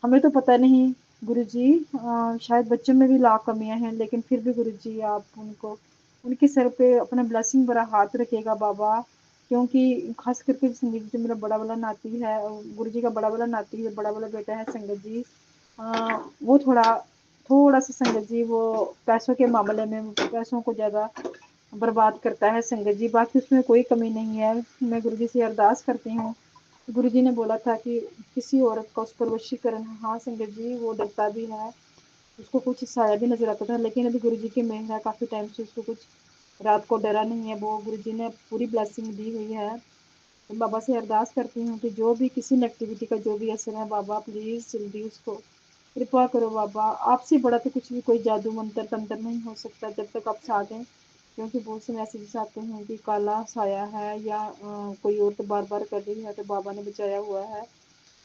हमें तो पता नहीं। गुरुजी शायद बच्चों में भी लाख कमियां हैं, लेकिन फिर भी गुरुजी आप उनको उनके सर पे अपना ब्लेसिंग भरा हाथ रखिएगा बाबा, क्योंकि खास करके संगत जी मेरा बड़ा वाला नाती है, गुरुजी का बड़ा वाला नाती है, बड़ा वाला बेटा है संगत जी। वो थोड़ा सा संगत जी वो पैसों के मामले में पैसों को ज़्यादा बर्बाद करता है संगत जी, बाकी उसमें कोई कमी नहीं है। मैं गुरुजी से अरदास करती हूँ, गुरुजी ने बोला था कि किसी औरत का उस पर वशीकरण है। हाँ संगत जी वो डरता भी है, उसको कुछ साया भी नजर आता था, लेकिन अभी गुरुजी की मेहर है, काफ़ी टाइम से उसको कुछ रात को डरा नहीं है, वो गुरुजी ने पूरी ब्लेसिंग दी हुई है। तो बाबा से अरदास करती हूँ कि जो भी किसी नेगेटिविटी का जो भी असर है बाबा प्लीज़ जल्दी उसको कृपा करो बाबा, आपसे बड़ा तो कुछ भी कोई जादू मंत्र तंत्र नहीं हो सकता जब तक आप साथ हैं, क्योंकि बहुत से मैसेजेस आते हैं कि काला साया है या कोई और तो बार बार कर रही है, तो बाबा ने बचाया हुआ है।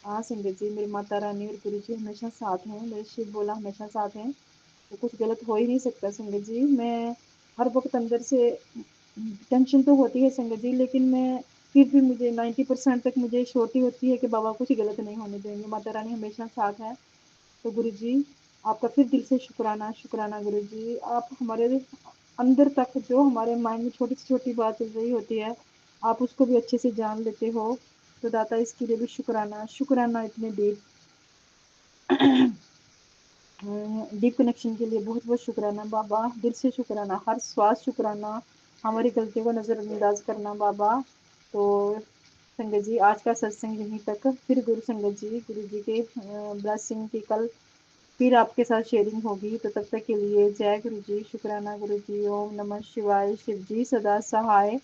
हाँ संगत जी मेरी माता रानी और गुरु जी हमेशा साथ हैं, मेरे शिव बोला हमेशा साथ हैं, तो कुछ गलत हो ही नहीं सकता संगत जी। मैं हर वक्त अंदर से टेंशन तो होती है संगत जी, लेकिन मैं फिर भी मुझे 90% तक मुझे श्योरिटी होती है कि बाबा कुछ गलत नहीं होने देंगे, माता रानी हमेशा साथ है। तो गुरु जी आपका फिर दिल से शुक्राना शुक्राना गुरु जी, आप हमारे अंदर तक जो हमारे माइंड में छोटी से छोटी बात चल रही होती है आप उसको भी अच्छे से जान लेते हो, तो दाता इसके लिए भी शुक्राना शुक्राना, इतने डीप कनेक्शन के लिए बहुत बहुत शुक्राना बाबा, दिल से शुक्राना, हर श्वास शुक्राना, हमारी गलतियों को नज़रअंदाज करना बाबा। तो संगत जी आज का सत्संग यहीं तक, फिर गुरु संगत जी गुरु जी के ब्लेसिंग की कल फिर आपके साथ शेयरिंग होगी, तो तब तक के लिए जय गुरु जी, शुक्राना गुरु जी, ओम नमः शिवाय, शिव जी सदा सहाय,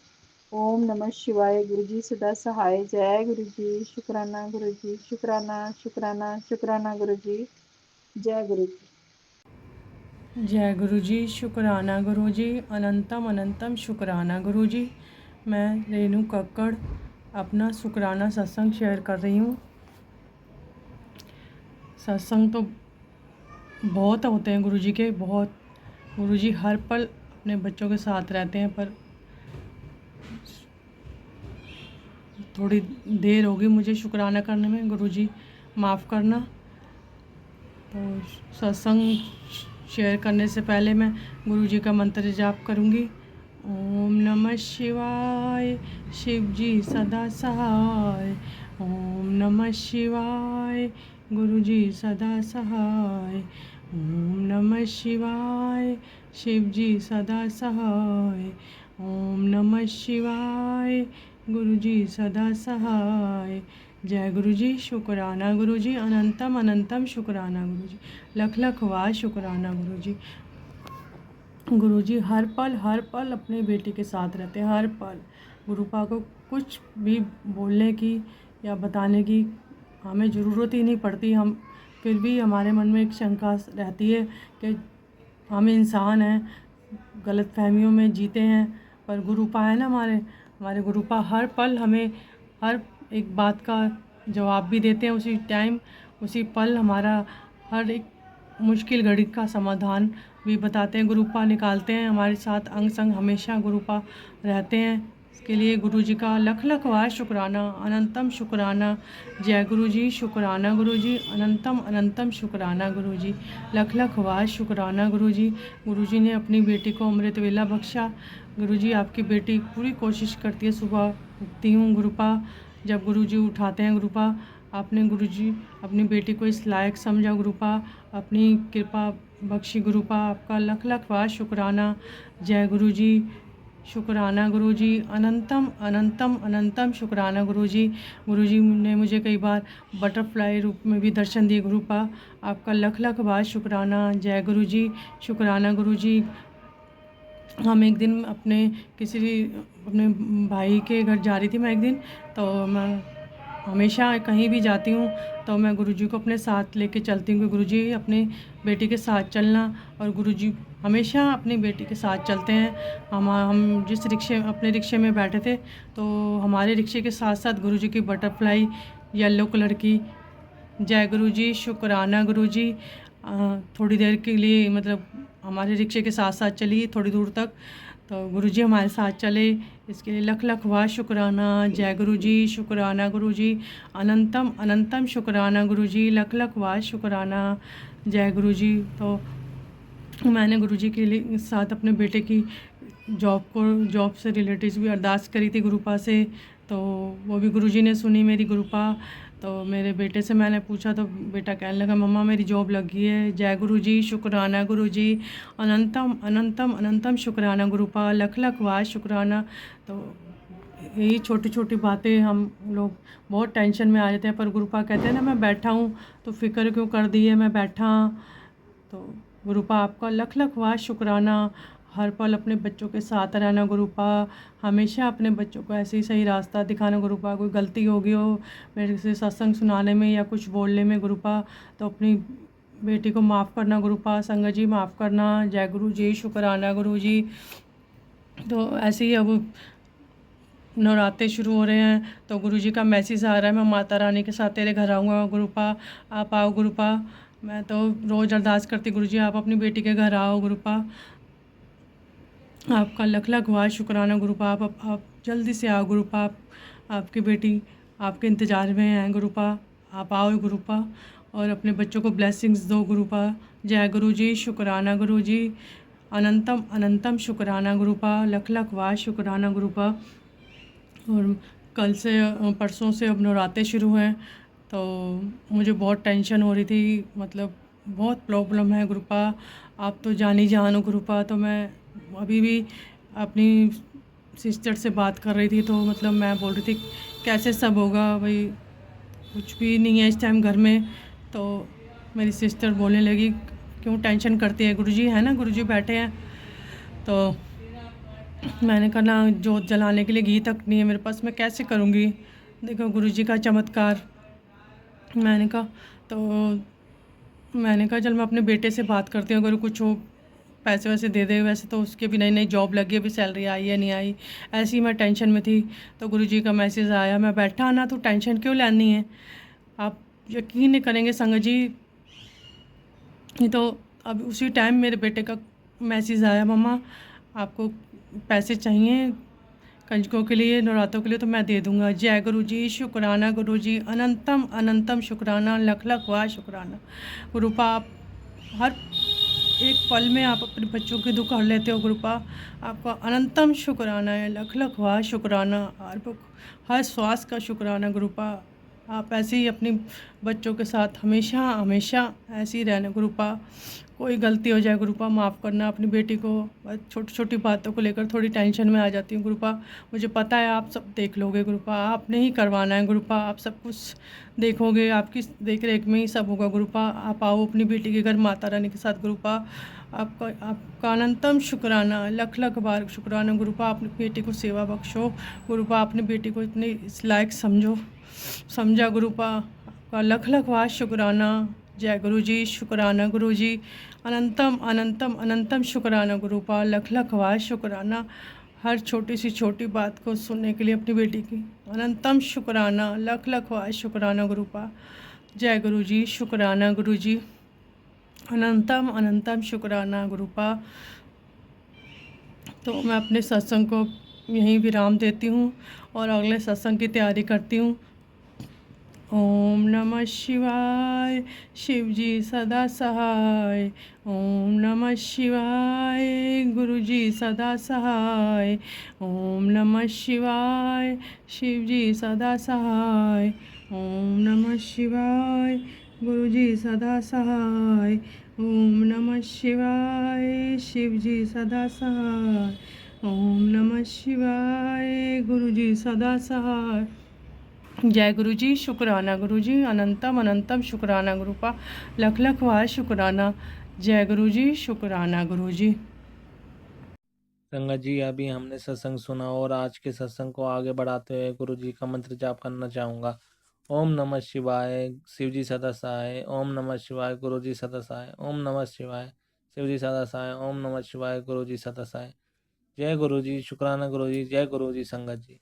ओम नमः शिवाय, गुरु जी सदा सहाय, जय गुरु जी, शुक्राना गुरु जी, शुक्राना शुक्राना शुक्राना गुरु जी, जय गुरु जी। जय गुरु जी, शुक्राना गुरु जी, अनंतम अनंतम शुक्राना गुरु जी। मैं रेनू कक्कड़ अपना शुक्राना सत्संग शेयर कर रही हूँ। सत्संग तो बहुत होते हैं गुरु जी के, बहुत। गुरु जी हर पल अपने बच्चों के साथ रहते हैं, पर थोड़ी देर होगी मुझे शुक्राना करने में, गुरु जी माफ़ करना। तो सत्संग शेयर करने से पहले मैं गुरु जी का मंत्र जाप करूँगी। ओम नमः शिवाय, शिव जी सदा सहाय, ओम नमः शिवाय, गुरुजी सदा सहाय। ओम नमः शिवाय, शिवजी सदा सहाय। ओम नमः शिवाय, गुरुजी सदा सहाय। जय गुरुजी, शुक्राना गुरुजी, अनंतम अनंतम शुक्राना गुरुजी, लख लख वार शुक्राना गुरुजी। गुरुजी हर पल अपने बेटे के साथ रहते हैं, हर पल। गुरुपा को कुछ भी बोलने की या बताने की हमें ज़रूरत ही नहीं पड़ती। हम फिर भी हमारे मन में एक शंका रहती है कि हम इंसान हैं, गलतफहमियों में जीते हैं, पर गुरुपा है ना हमारे गुरुपा हर पल हमें हर एक बात का जवाब भी देते हैं उसी टाइम, उसी पल हमारा हर एक मुश्किल घड़ी का समाधान भी बताते हैं। गुरुपा निकालते हैं हमारे साथ, अंग संग हमेशा गुरुपा रहते हैं। इसके लिए गुरुजी का लख लख वार शुक्राना, अनंतम शुक्राना। जय गुरुजी, शुक्राना गुरुजी, अनंतम अनंतम शुक्राना गुरुजी, लख लख वार शुक्राना गुरुजी। गुरुजी ने अपनी बेटी को अमृत वेला बख्शा। गुरुजी आपकी बेटी पूरी कोशिश करती है, सुबह उठती हूँ गुरुपा, जब गुरुजी उठाते हैं गुरुपा, आपने गुरुजी अपनी बेटी को इस लायक समझा गुरुपा, अपनी कृपा बख्शी गुरुपा, आपका लख लख वार शुक्राना। जय गुरुजी, शुक्राना गुरुजी, अनंतम अनंतम अनंतम शुक्राना गुरुजी। गुरुजी ने मुझे कई बार बटरफ्लाई रूप में भी दर्शन दिए गुरुपा, आपका लख लख वार शुक्राना। जय गुरुजी, शुक्राना गुरुजी। हम एक दिन अपने भाई के घर जा रही थी मैं एक दिन, तो मैं हमेशा कहीं भी जाती हूँ तो मैं गुरुजी को अपने साथ लेके चलती हूँ कि गुरुजी अपनी बेटी के साथ चलना, और गुरुजी हमेशा अपनी बेटी के साथ चलते हैं। हम जिस अपने रिक्शे में बैठे थे, तो हमारे रिक्शे के साथ साथ गुरुजी की बटरफ्लाई येलो कलर की। जय गुरुजी, शुक्राना गुरुजी। थोड़ी देर के लिए मतलब हमारे रिक्शे के साथ साथ चली थोड़ी दूर तक, तो गुरुजी हमारे साथ चले, इसके लिए लख लख वार शुक्राना। जय गुरुजी, शुक्राना गुरुजी, अनंतम अनंतम शुक्राना गुरुजी, लख लख वार शुक्राना। जय गुरुजी। तो मैंने गुरुजी के लिए साथ अपने बेटे की जॉब से रिलेटेड भी अरदास करी थी गुरुपा से, तो वो भी गुरुजी ने सुनी मेरी गुरुपा। तो मेरे बेटे से मैंने पूछा तो बेटा कहने लगा मम्मा मेरी जॉब लग गई है। जय गुरुजी, शुक्राना गुरुजी, अनंतम अनंतम अनंतम शुक्राना गुरुपा, लख लख वार शुक्राना। तो यही छोटी छोटी बातें हम लोग बहुत टेंशन में आ जाते हैं, पर गुरुपा कहते हैं ना मैं बैठा हूँ तो फिक्र क्यों कर दी है, मैं बैठा। तो गुरुपा आपका लख लख वार शुक्राना। हर पल अपने बच्चों के साथ रहना गुरुपा, हमेशा अपने बच्चों को ऐसे ही सही रास्ता दिखाना गुरुपा। कोई गलती हो गई हो मेरे से सत्संग सुनाने में या कुछ बोलने में गुरुपा, तो अपनी बेटी को माफ़ करना गुरुपा, संगत जी माफ़ करना। जय गुरु जी, शुक्राना गुरु जी। तो ऐसे ही अब नवरात्रे शुरू हो रहे हैं, तो गुरुजी का मैसेज आ रहा है मैं माता रानी के साथ तेरे घर आऊँगा गुरुपा, आप आओ गुरुपा। मैं तो रोज़ अरदास करती गुरुजी आप अपनी बेटी के घर आओ गुरुपा, आपका लख लख वार शुक्राना गुरुपा। आप जल्दी से आओ गुरुपा, आपकी बेटी आपके इंतज़ार में हैं गुरुपा, आप आओ गुरुपा और अपने बच्चों को ब्लेसिंग्स दो गुरुपा। जय गुरु जी, शुक्राना गुरु जी, अनंतम अनंतम शुक्राना गुरुपा, लख लख वार शुक्राना गुरुपा। और कल से परसों से अब नवरात्रे शुरू हैं, तो मुझे बहुत टेंशन हो रही थी, मतलब बहुत प्रॉब्लम है गुरुपा, आप तो जानी जान हो गुरुपा। तो मैं अभी भी अपनी सिस्टर से बात कर रही थी, तो मतलब मैं बोल रही थी कैसे सब होगा, भाई कुछ भी नहीं है इस टाइम घर में। तो मेरी सिस्टर बोलने लगी क्यों टेंशन करती है, गुरुजी है ना, गुरुजी बैठे हैं। तो मैंने कहा ना जोत जलाने के लिए घी तक नहीं है मेरे पास, मैं कैसे करूँगी, देखो गुरुजी का चमत्कार। मैंने कहा चल मैं अपने बेटे से बात करती हूँ, अगर कुछ हो पैसे वैसे दे दे। वैसे तो उसके भी नई जॉब लगी है, अभी सैलरी आई है नहीं आई, ऐसी मैं टेंशन में थी। तो गुरुजी का मैसेज आया, मैं बैठा ना तो टेंशन क्यों लेनी है। आप यकीन नहीं करेंगे संगत जी, तो अब उसी टाइम मेरे बेटे का मैसेज आया, मम्मा आपको पैसे चाहिए कंजकों के लिए, नवरात्रों के लिए, तो मैं दे दूंगा। जय गुरु जी, शुक्राना गुरु जी, अनंतम अनंतम शुक्राना, लख लख वार शुक्राना गुरुपा। आप हर एक पल में आप अपने बच्चों के दुख हर लेते हो गुरुपा, आपका अनंतम शुक्राना है, लख लख वार शुक्राना, हर श्वास का शुक्राना गुरुपा। आप ऐसे ही अपनी बच्चों के साथ हमेशा हमेशा ऐसे ही रहना गुरुपा। कोई गलती हो जाए गुरुपा माफ़ करना। अपनी बेटी को छोटी छोटी बातों को लेकर थोड़ी टेंशन में आ जाती हूँ गुरुपा। मुझे पता है आप सब देख लोगे गुरुपा, आपने ही करवाना है गुरुपा, आप सब कुछ देखोगे, आपकी देख रेख में ही सब होगा गुरुपा। आप आओ अपनी बेटी के घर माता रानी के साथ गुरुपा। आपका अनंतम शुक्राना, लख लख बार शुक्राना गुरुपा। अपनी बेटी को सेवा बख्शो गुरुपा, अपनी बेटी को इतनी इस लायक समझा गुरुपा। आपका लख लख बार शुक्राना। जय गुरु जी, शुक्राना गुरु जी, अनंतम अनंतम अनंतम शुक्राना गुरुपा, लख लख बार शुक्राना। हर छोटी सी छोटी बात को सुनने के लिए अपनी बेटी की अनंतम शुक्राना, लख लख बार शुक्राना गुरुपा। जय गुरु जी, शुक्राना गुरु जी, अनंतम अनंतम शुक्राना गुरुपा। तो मैं अपने सत्संग को यहीं विराम देती हूँ और अगले सत्संग की तैयारी करती हूँ। ओम नमः शिवाय, शिव जी सदा सहाय। ओम नमः शिवाय, गुरु जी सदा सहाय। ओम नमः शिवाय, शिव जी सदा सहाय। ओम नमः शिवाय, गुरु जी सदा सहाय। ओम नमः शिवाय, शिव जी सदा सहाय। ओम नमः शिवाय, गुरु जी सदा सहाय। जय गुरु जी, शुक्राना गुरु जी, अनंतम अनंतम शुक्राना गुरुपा, लख लख बार शुक्राना। जय गुरु जी, शुक्राना गुरु जी। संगत जी, अभी हमने सत्संग सुना और आज के सत्संग को आगे बढ़ाते हुए गुरु जी का मंत्र जाप करना चाहूँगा। ओम नमः शिवाय, शिव जी सदा सहाय। ओम नमः शिवाय, गुरु जी सदा सहाय। ओम नमः शिवाय, शिव जी सदा सहाय। ओम नमः शिवाय, गुरु जी सदा सहाय। जय गुरु जी, शुक्राना गुरु जी, जय गुरु जी संगत जी।